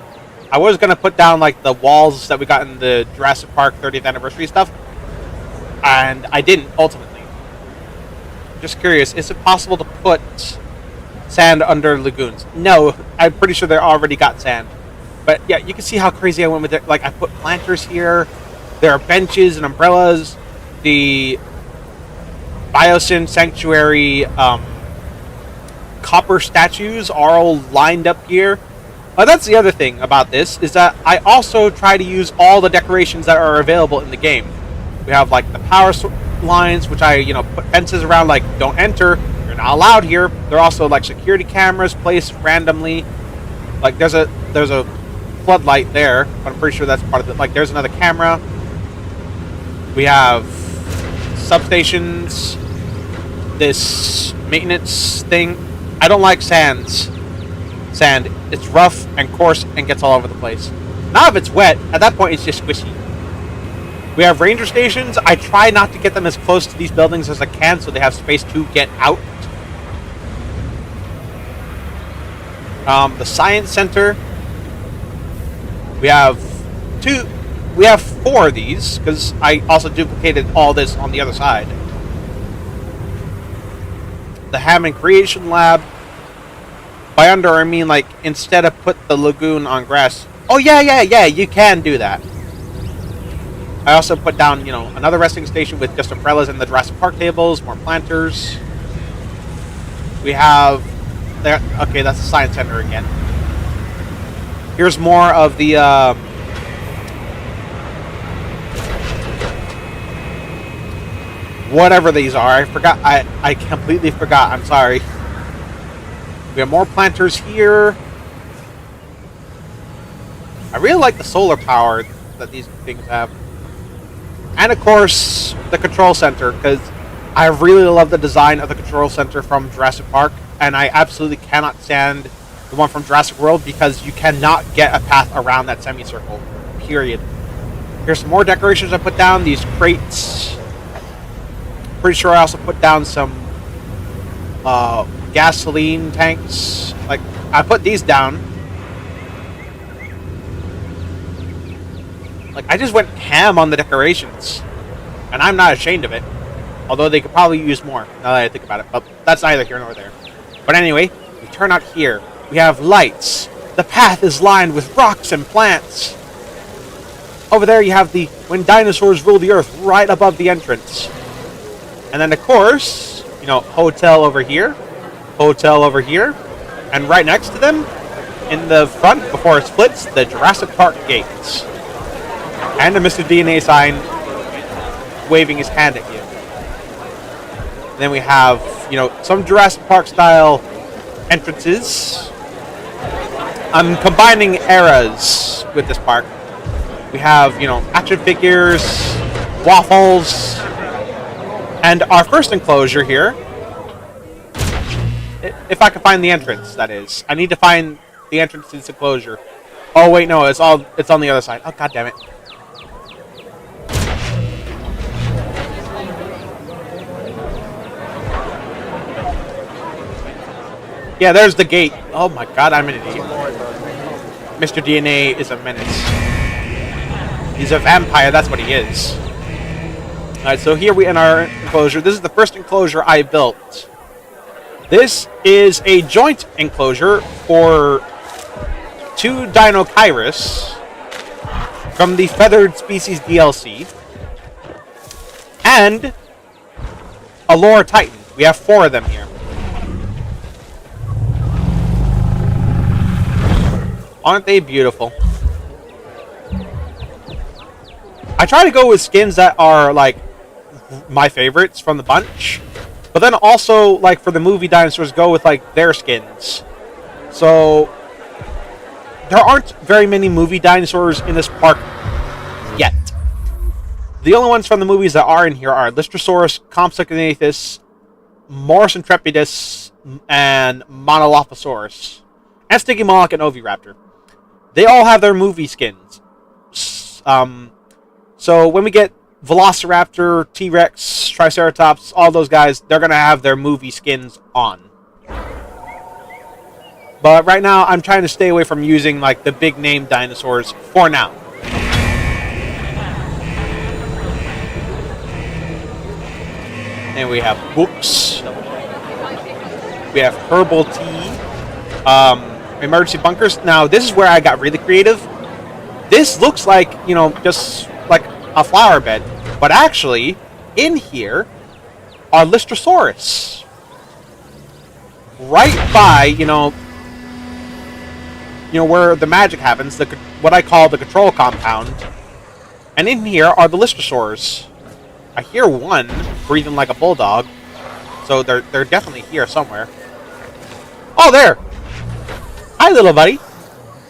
I was going to put down, like, the walls that we got in the Jurassic Park 30th anniversary stuff. And I didn't, ultimately. Just curious, is it possible to put sand under lagoons? No, I'm pretty sure they already got sand. But, yeah, you can see how crazy I went with it. Like, I put planters here. There are benches and umbrellas. The Biosyn Sanctuary copper statues are all lined up here. That's the other thing about this, is that I also try to use all the decorations that are available in the game. We have, like, the power lines, which I, put fences around, like, don't enter, you're not allowed here. There are also, like, security cameras placed randomly. Like, there's a floodlight there, but I'm pretty sure that's part of it. Like, there's another camera. We have substations, this maintenance thing. I don't like sand. It's rough and coarse and gets all over the place. Now if it's wet, at that point it's just squishy. We have ranger stations. I try not to get them as close to these buildings as I can so they have space to get out. The science center. We have 4 of these, because I also duplicated all this on the other side. The Hammond Creation Lab. By under, I mean, like, instead of put the lagoon on grass. Oh, yeah, you can do that. I also put down, another resting station with just umbrellas and the Jurassic Park tables, more planters. We have... there. Okay, that's the Science Center again. Here's more of the... whatever these are. I forgot. I completely forgot. I'm sorry. We have more planters here. I really like the solar power that these things have. And of course, the control center, because I really love the design of the control center from Jurassic Park, and I absolutely cannot stand the one from Jurassic World because you cannot get a path around that semicircle. Period. Here's some more decorations I put down. These crates. Pretty sure I also put down some gasoline tanks. Like, I put these down. Like, I just went ham on the decorations. And I'm not ashamed of it. Although they could probably use more, now that I think about it. But that's neither here nor there. But anyway, we turn out here. We have lights. The path is lined with rocks and plants. Over there you have the When Dinosaurs Rule the Earth right above the entrance. And then, of course, you know, hotel over here, and right next to them, in the front, before it splits, the Jurassic Park gates. And a Mr. DNA sign waving his hand at you. And then we have, you know, some Jurassic Park style entrances. I'm combining eras with this park. We have, you know, action figures, waffles, and our first enclosure here. If I can find the entrance, that is. I need to find the entrance to this enclosure. Oh wait, no, it's on the other side. Oh, god damn it. Yeah, there's the gate. Oh my god, I'm an idiot. Mr. DNA is a menace. He's a vampire, that's what he is. Alright, so here we in our enclosure. This is the first enclosure I built. This is a joint enclosure for 2 Dinochirus from the Feathered Species DLC and a Lore Titan. We have 4 of them here. Aren't they beautiful? I try to go with skins that are, like, my favorites from the bunch. But then also, like, for the movie dinosaurs, go with, like, their skins. So, there aren't very many movie dinosaurs in this park yet. The only ones from the movies that are in here are Lystrosaurus, Compsognathus, Morris Intrepidus, and Monolophosaurus. And Stygimoloch and Oviraptor. They all have their movie skins. So when we get Velociraptor, T-Rex, Triceratops, all those guys, they're going to have their movie skins on. But right now, I'm trying to stay away from using, like, the big name dinosaurs for now. And we have books. We have herbal tea. Emergency bunkers. Now, this is where I got really creative. This looks like, you know, just like a flower bed. But actually, in here are Lystrosaurus. Right by, you know where the magic happens, what I call the control compound. And in here are the Lystrosaurs. I hear one breathing like a bulldog. So they're definitely here somewhere. Oh, there! Hi, little buddy.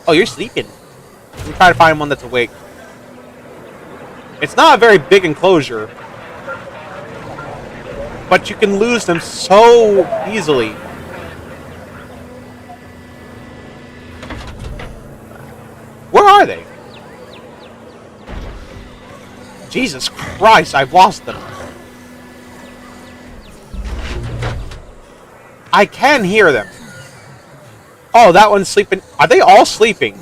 Oh, you're sleeping. Let me try to find one that's awake. It's not a very big enclosure. But you can lose them so easily. Where are they? Jesus Christ, I've lost them. I can hear them. Oh, that one's sleeping. Are they all sleeping?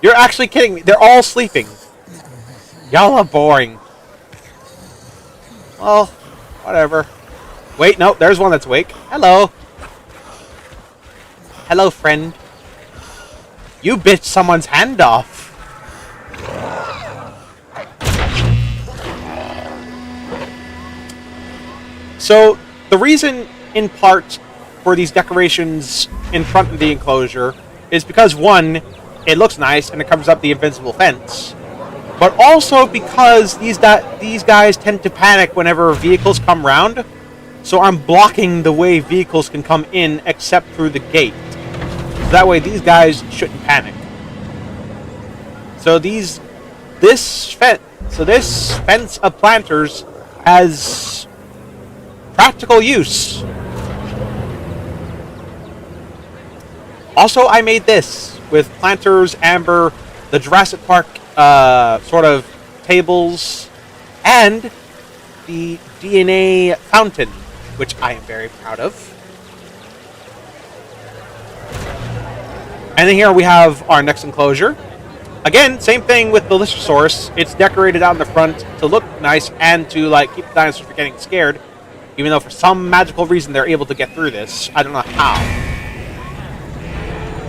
You're actually kidding me. They're all sleeping. Y'all are boring. Well, whatever. Wait, no, there's one that's awake. Hello. Hello, friend. You bit someone's hand off. So, the reason, in part, for these decorations in front of the enclosure is because, one, it looks nice and it covers up the invincible fence. But also because these guys tend to panic whenever vehicles come round. So I'm blocking the way vehicles can come in except through the gate. So that way these guys shouldn't panic. So this fence of planters has practical use. Also, I made this with planters, amber, the Jurassic Park sort of tables, and the DNA fountain, which I am very proud of. And then here we have our next enclosure. Again, same thing with the Lystrosaurus. It's decorated out in the front to look nice and to keep the dinosaurs from getting scared. Even though for some magical reason they're able to get through this. I don't know how.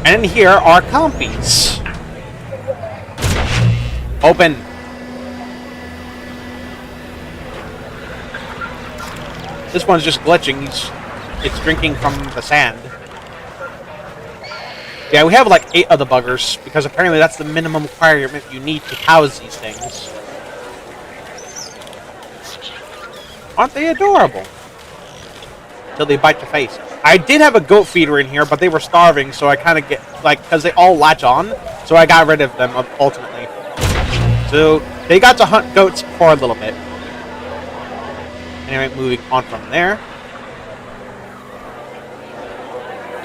And here are compies. Open. This one's just glitching. It's drinking from the sand. Yeah, we have like 8 of the buggers, because apparently that's the minimum requirement you need to house these things. Aren't they adorable? Till they bite your face. I did have a goat feeder in here, but they were starving, so I kind of get, like, because they all latch on, so I got rid of them ultimately. So they got to hunt goats for a little bit. Anyway, moving on from there.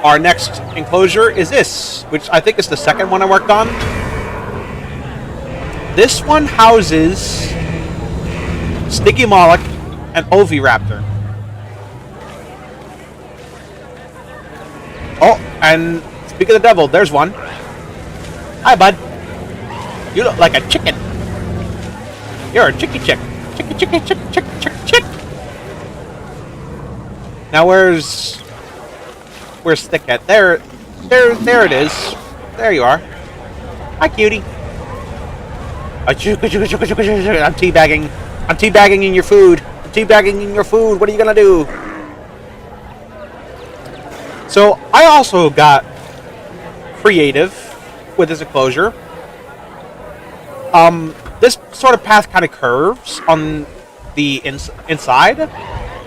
Our next enclosure is this, which I think is the second one I worked on. This one houses Sticky Moloch and Oviraptor. Oh, and speak of the devil, there's one. Hi, bud. You look like a chicken. You're a chicky chick. Chicky, chicky, chick, chick, chick, chick. Now where's Stick at? There it is. There you are. Hi, cutie. I'm teabagging. I'm teabagging in your food. I'm teabagging in your food. What are you gonna do? So I also got creative with this enclosure. This sort of path kind of curves on the inside.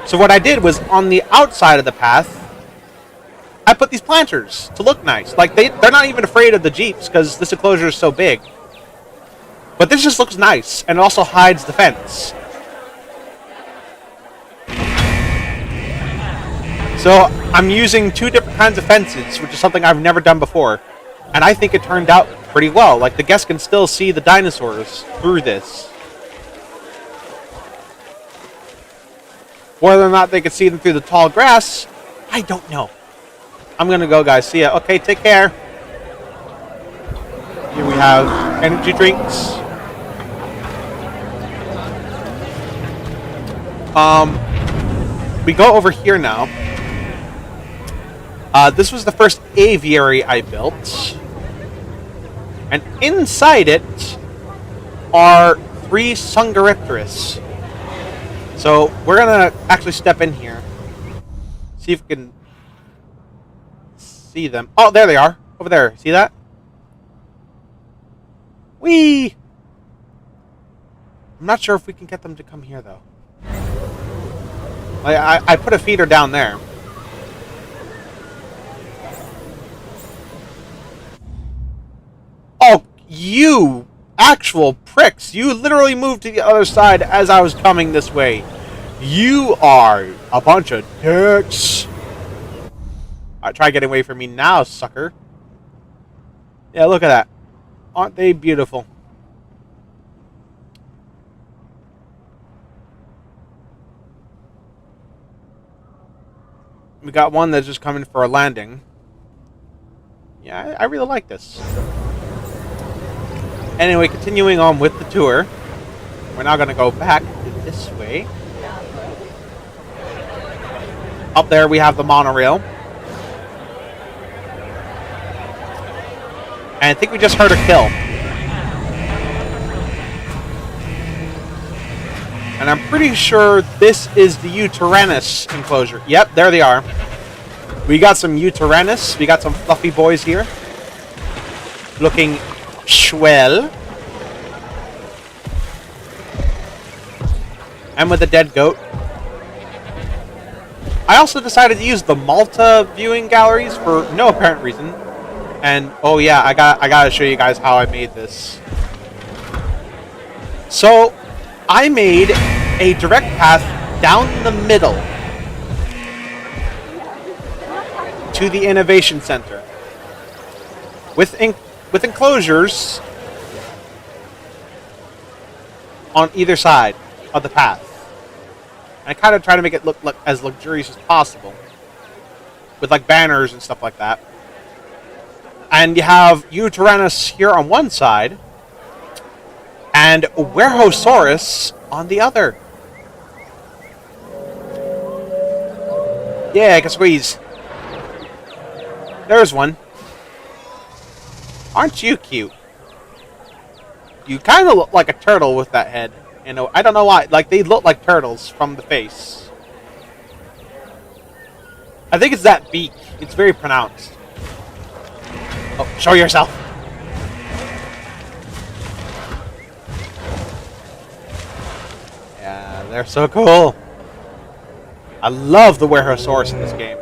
So what I did was on the outside of the path, I put these planters to look nice. Like they're not even afraid of the Jeeps because this enclosure is so big. But this just looks nice and it also hides the fence. So I'm using 2 different kinds of fences, which is something I've never done before. And I think it turned out pretty well. Like the guests can still see the dinosaurs through this. Whether or not they can see them through the tall grass, I don't know. I'm gonna go, guys. See ya. Okay, take care. Here we have energy drinks. We go over here now. This was the first aviary I built. And inside it are 3 Sungaripterus. So we're gonna actually step in here. See if we can see them. Oh, there they are. Over there. See that? Whee! I'm not sure if we can get them to come here, though. I put a feeder down there. Oh, you actual pricks. You literally moved to the other side as I was coming this way. You are a bunch of dicks. Alright, try getting away from me now, sucker. Yeah, look at that. Aren't they beautiful? We got one that's just coming for a landing. Yeah, I really like this. Anyway, continuing on with the tour. We're now going to go back this way. Up there we have the monorail. And I think we just heard a kill. And I'm pretty sure this is the Utyrannus enclosure. Yep, there they are. We got some Utyrannus. We got some fluffy boys here. Looking swell. And with a dead goat. I also decided to use the Malta viewing galleries for no apparent reason. And oh yeah, I gotta show you guys how I made this. So I made a direct path down the middle to the Innovation Center with enclosures on either side of the path. I kind of try to make it look as luxurious as possible with like banners and stuff like that. And you have Utyrannus here on one side and Werhosaurus on the other. Yeah, I can squeeze. There's one. Aren't you cute? You kind of look like a turtle with that head. You know, I don't know why. Like, they look like turtles from the face. I think it's that beak. It's very pronounced. Oh, show yourself. Yeah, they're so cool. I love the Warehosaurus in this game.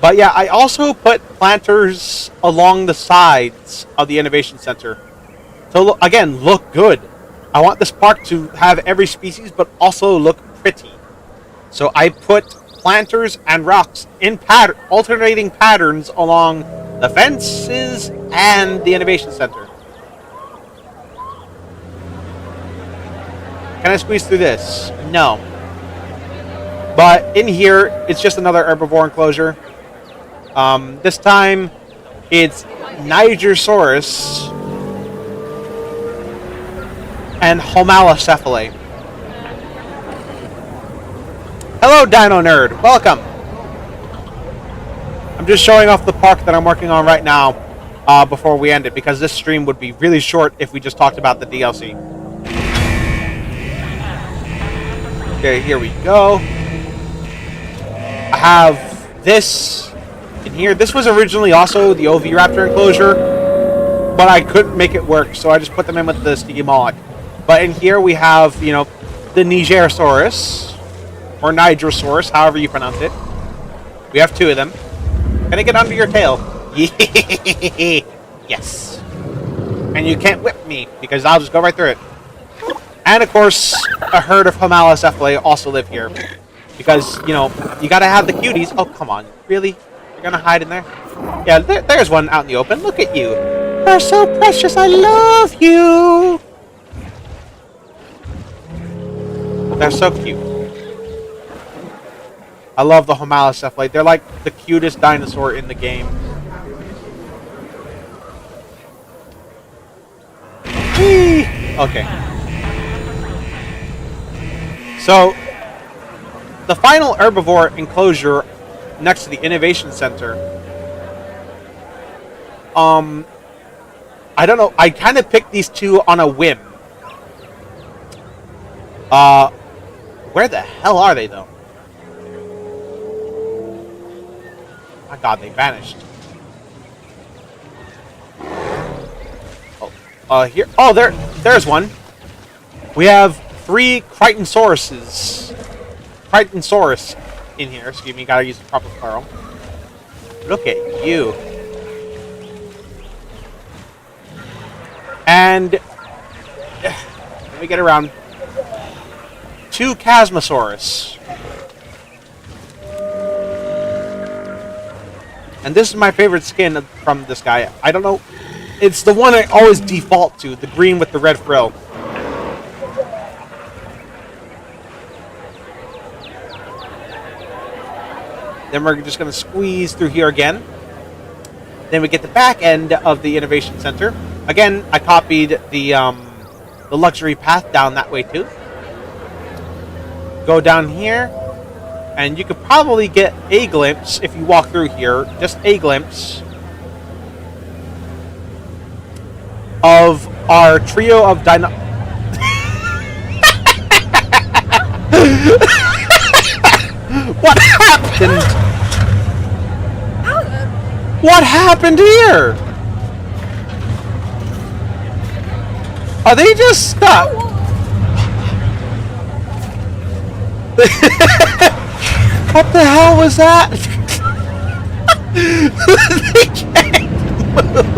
But yeah, I also put planters along the sides of the Innovation Center to, again, look good. I want this park to have every species, but also look pretty. So I put planters and rocks in alternating patterns along the fences and the Innovation Center. Can I squeeze through this? No. But in here, it's just another herbivore enclosure. This time, it's Nigersaurus and Homalocephale. Hello, Dino Nerd. Welcome. I'm just showing off the park that I'm working on right now before we end it, because this stream would be really short if we just talked about the DLC. Okay, here we go. I have this in here. This was originally also the Oviraptor enclosure, but I couldn't make it work, so I just put them in with the Sticky Moloch. But in here we have, you know, the Nigersaurus, or Nigersaurus, however you pronounce it. We have two of them. Can I get under your tail? Yes. And you can't whip me, because I'll just go right through it. And of course, a herd of Homalocephale also live here. Because, you know, you gotta have the cuties. Oh, come on. Really? You're gonna hide in there? Yeah, there's one out in the open. Look at you. You're so precious. I love you. They're so cute. I love the Homalocephale. They're like the cutest dinosaur in the game. Whee! Okay. So, the final herbivore enclosure next to the Innovation Center. I don't know. I kind of picked these two on a whim. Where the hell are they, though? My God, they vanished. Oh, here. Oh, there's one. We have 3 Crichtonsauruses. Crichtonsaurus in here. Excuse me, gotta use the proper plural. Look at you. And let me get around. 2 Chasmosaurus. And this is my favorite skin from this guy. I don't know. It's the one I always default to, the green with the red frill. Then we're just going to squeeze through here again. Then we get the back end of the Innovation Center. Again, I copied the luxury path down that way too. Go down here, and you could probably get a glimpse if you walk through here, just a glimpse of our trio of What happened? What happened here? Are they just stuck? What the hell was that? They can't move.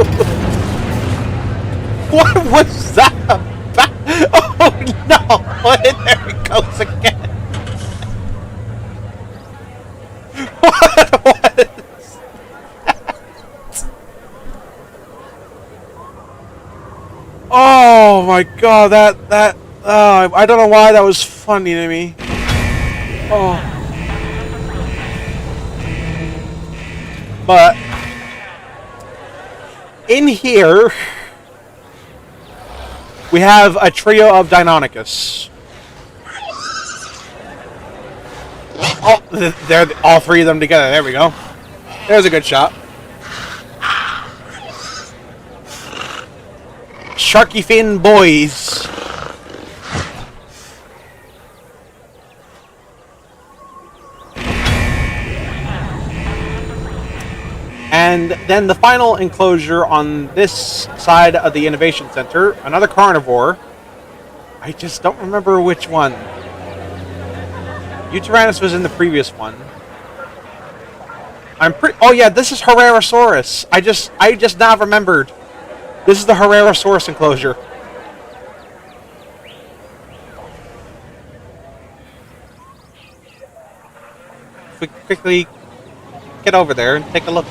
What was that about? Oh no! There it goes again. What was that? Oh my God! That I don't know why that was funny to me. Oh. But in here we have a trio of Deinonychus. Oh, they're all three of them together. There we go. There's a good shot. Sharky fin boys. And then the final enclosure on this side of the Innovation Center, another carnivore. I just don't remember which one. Utyrannus was in the previous one. Oh yeah, this is Herrerasaurus. I just now remembered. This is the Herrerasaurus enclosure. If we quickly get over there and take a look.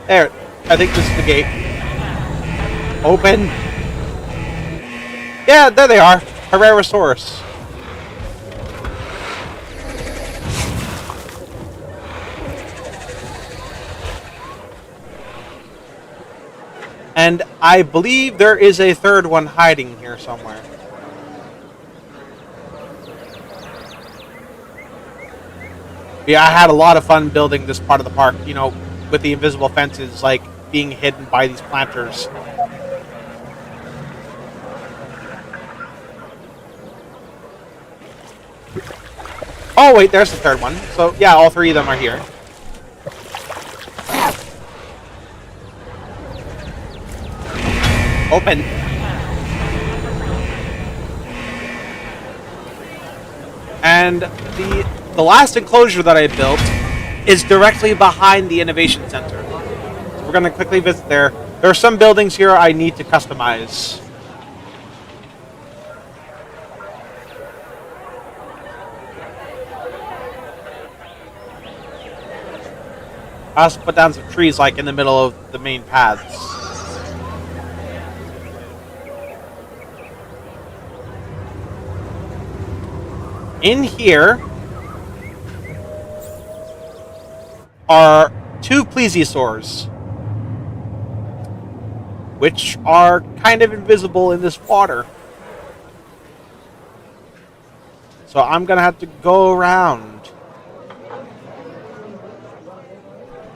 There, I think this is the gate. Open. Yeah, there they are. Herrerasaurus. And I believe there is a third one hiding here somewhere. Yeah, I had a lot of fun building this part of the park, you know, with the invisible fences, like, being hidden by these planters. Oh, wait, there's the third one. So, yeah, all three of them are here. Open. And the last enclosure that I built is directly behind the Innovation Center. So we're going to quickly visit there. There are some buildings here I need to customize. I also put down some trees like in the middle of the main paths. In here are two plesiosaurs, which are kind of invisible in this water. So I'm going to have to go around.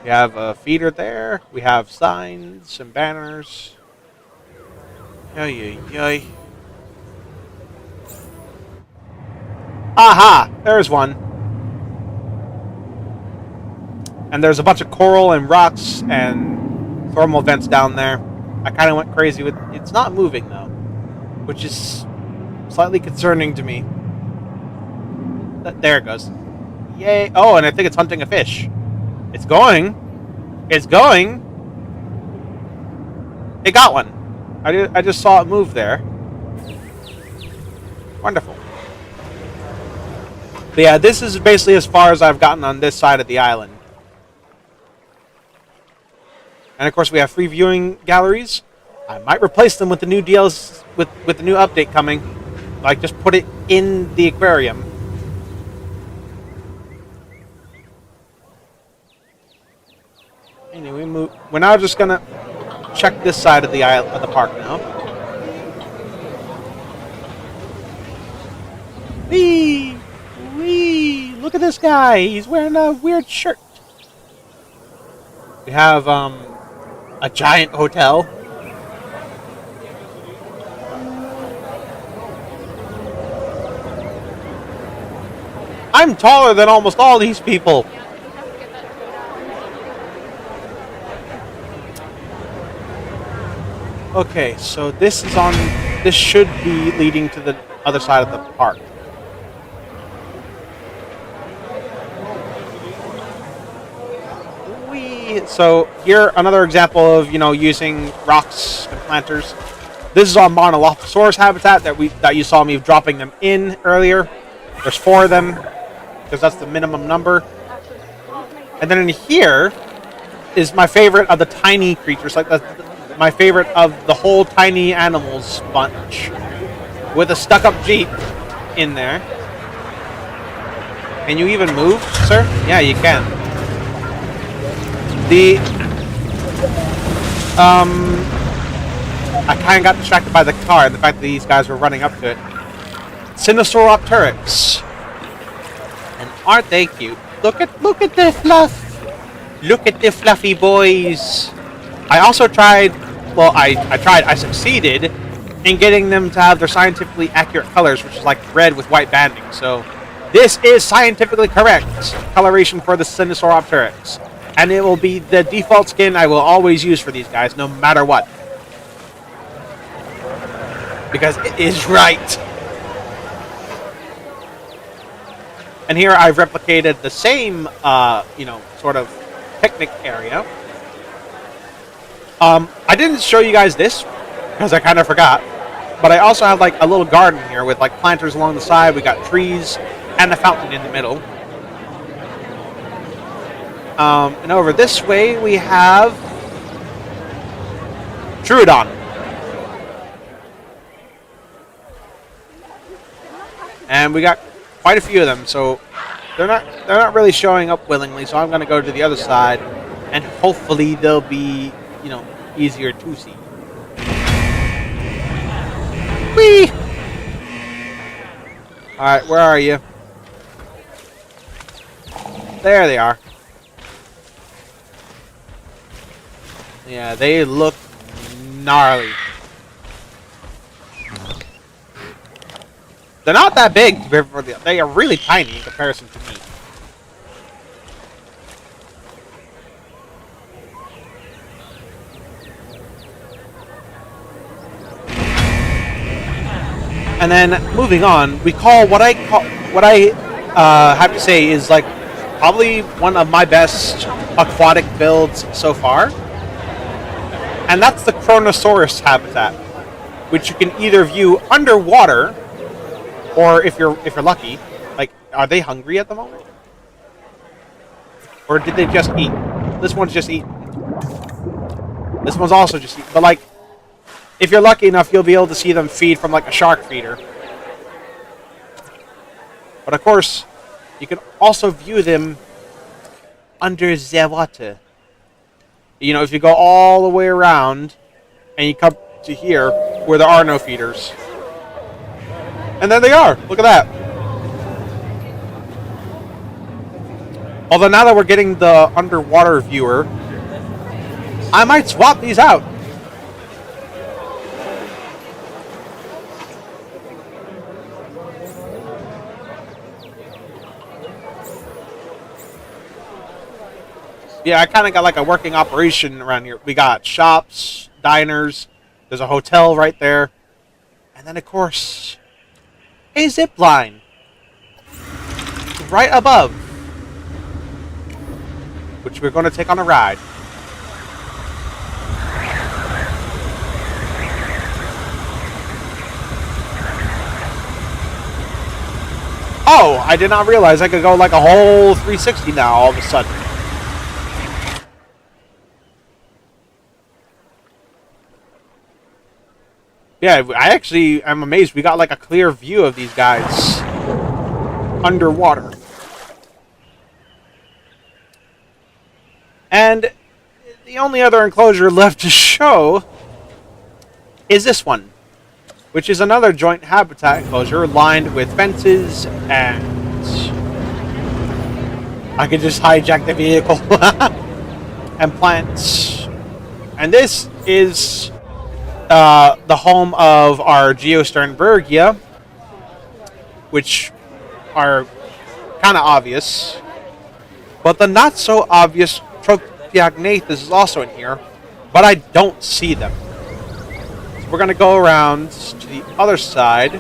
We have a feeder there. We have signs and banners. Yoy. Aha! There's one. And there's a bunch of coral and rocks and thermal vents down there. I kind of went crazy with... It's not moving, though. Which is slightly concerning to me. There it goes. Yay. Oh, and I think it's hunting a fish. It's going. It's going. It got one. I just saw it move there. Wonderful. But yeah, this is basically as far as I've gotten on this side of the island. And of course, we have free viewing galleries. I might replace them with the new DLC, with the new update coming. Like, just put it in the aquarium. Anyway, we're now just gonna check this side of the island of the park now. Whee! Look at this guy. He's wearing a weird shirt. We have a giant hotel. I'm taller than almost all these people. Okay, so this should be leading to the other side of the park. So here, another example of, you know, using rocks and planters. This is our Monolophosaurus habitat that you saw me dropping them in earlier. There's 4 of them, because that's the minimum number. And then in here is my favorite of the tiny creatures, like my favorite of the whole tiny animals bunch, with a stuck-up Jeep in there. Can you even move, sir? Yeah, you can. I kind of got distracted by the car and the fact that these guys were running up to it. Sinosauropteryx. And aren't they cute? Look at the fluff. Look at the fluffy boys. I also tried, well, I succeeded in getting them to have their scientifically accurate colors, which is like red with white banding. So this is scientifically correct coloration for the Sinosauropteryx. And it will be the default skin I will always use for these guys, no matter what. Because it is right. And here I've replicated the same, sort of picnic area. I didn't show you guys this because I kind of forgot. But I also have like a little garden here with like planters along the side. We got trees and a fountain in the middle. And over this way we have Troodon. And we got quite a few of them, so they're not really showing up willingly, so I'm gonna go to the other side and hopefully they'll be, easier to see. Whee! Alright, where are you? There they are. Yeah, they look gnarly. They're not that big. They are really tiny in comparison to me. And then moving on, we call what I have to say is like probably one of my best aquatic builds so far. And that's the Kronosaurus habitat, which you can either view underwater, or if you're lucky, like, are they hungry at the moment? Or did they just eat? This one's just eating. This one's also just eating. But like, if you're lucky enough, you'll be able to see them feed from like a shark feeder. But of course, you can also view them under the water. If you go all the way around and you come to here where there are no feeders. And there they are. Look at that. Although now that we're getting the underwater viewer, I might swap these out. Yeah, I kind of got like a working operation around here. We got shops, diners, there's a hotel right there. And then, of course, a zip line right above, which we're going to take on a ride. Oh, I did not realize I could go like a whole 360 now all of a sudden. Yeah, I'm amazed. We got like a clear view of these guys underwater. And the only other enclosure left to show is this one, which is another joint habitat enclosure lined with fences, and I could just hijack the vehicle and plants. And this is the home of our Geosternbergia, which are kind of obvious, but the not so obvious Tropiagnathus is also in here, but I don't see them. So we're gonna go around to the other side,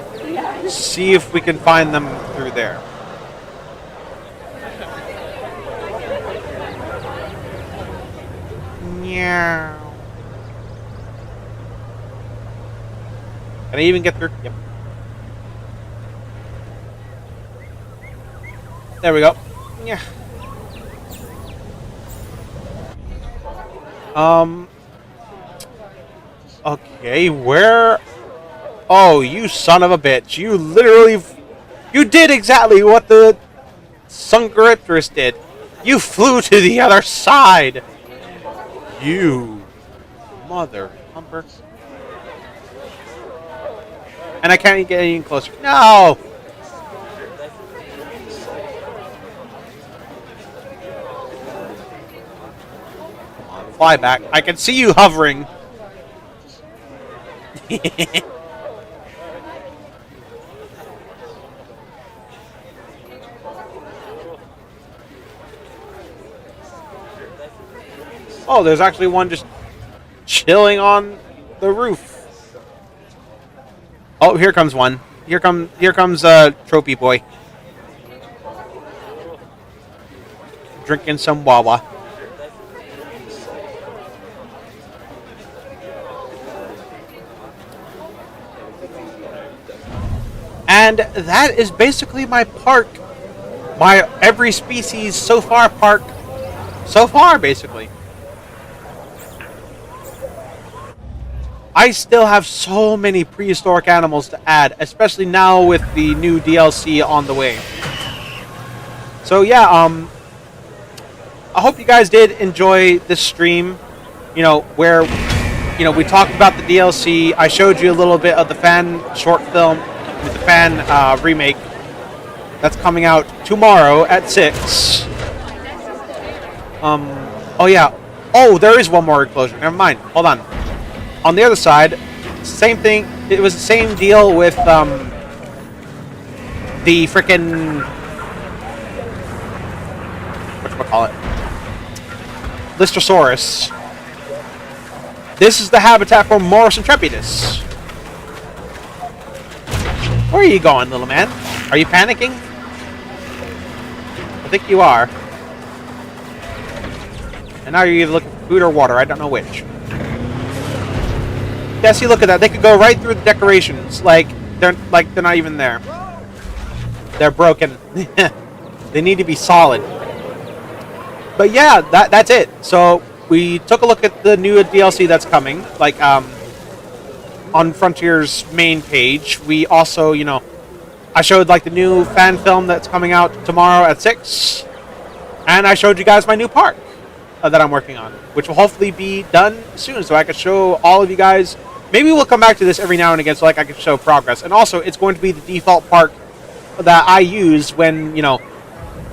see if we can find them through there. Meow. Can I even get through? Yep. There we go. Yeah. Okay, where? Oh, you son of a bitch. You literally... You did exactly what the Sungaripterus did. You flew to the other side. You mother humper. And I can't get any closer. No! Come on, fly back. I can see you hovering. Oh, there's actually one just chilling on the roof. Oh, here comes one. Here comes Trophy Boy. Drinking some Wawa. And that is basically my park. My every species so far park. So far, basically. I still have so many prehistoric animals to add, especially now with the new DLC on the way. So yeah, I hope you guys did enjoy this stream. You know, where, you know, we talked about the DLC. I showed you a little bit of the fan short film, with the fan remake that's coming out tomorrow at 6. Oh yeah. Oh, there is one more enclosure. Never mind. Hold on. On the other side, same thing. It was the same deal with the frickin' whatchamacallit, Listosaurus. This is the habitat for Morris intrepidus. Where are you going, little man? Are you panicking? I think you are. And now you're either looking for food or water. I don't know which. Yeah, see, look at that. They could go right through the decorations. Like they're not even there. They're broken. They need to be solid. But yeah, that's it. So we took a look at the new DLC that's coming. Like on Frontier's main page. We also, you know, I showed like the new fan film that's coming out tomorrow at 6, and I showed you guys my new park that I'm working on, which will hopefully be done soon, so I can show all of you guys. Maybe we'll come back to this every now and again so like I can show progress. And also, it's going to be the default park that I use when, you know,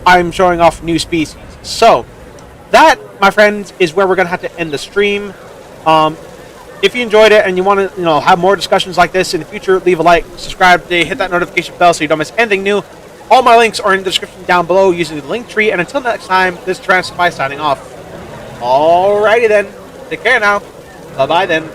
I'm showing off new species. So, that, my friends, is where we're going to have to end the stream. If you enjoyed it and you want to, you know, have more discussions like this in the future, leave a like, subscribe today, hit that notification bell so you don't miss anything new. All my links are in the description down below using the link tree. And until next time, this is Transify signing off. Alrighty then. Take care now. Bye-bye then.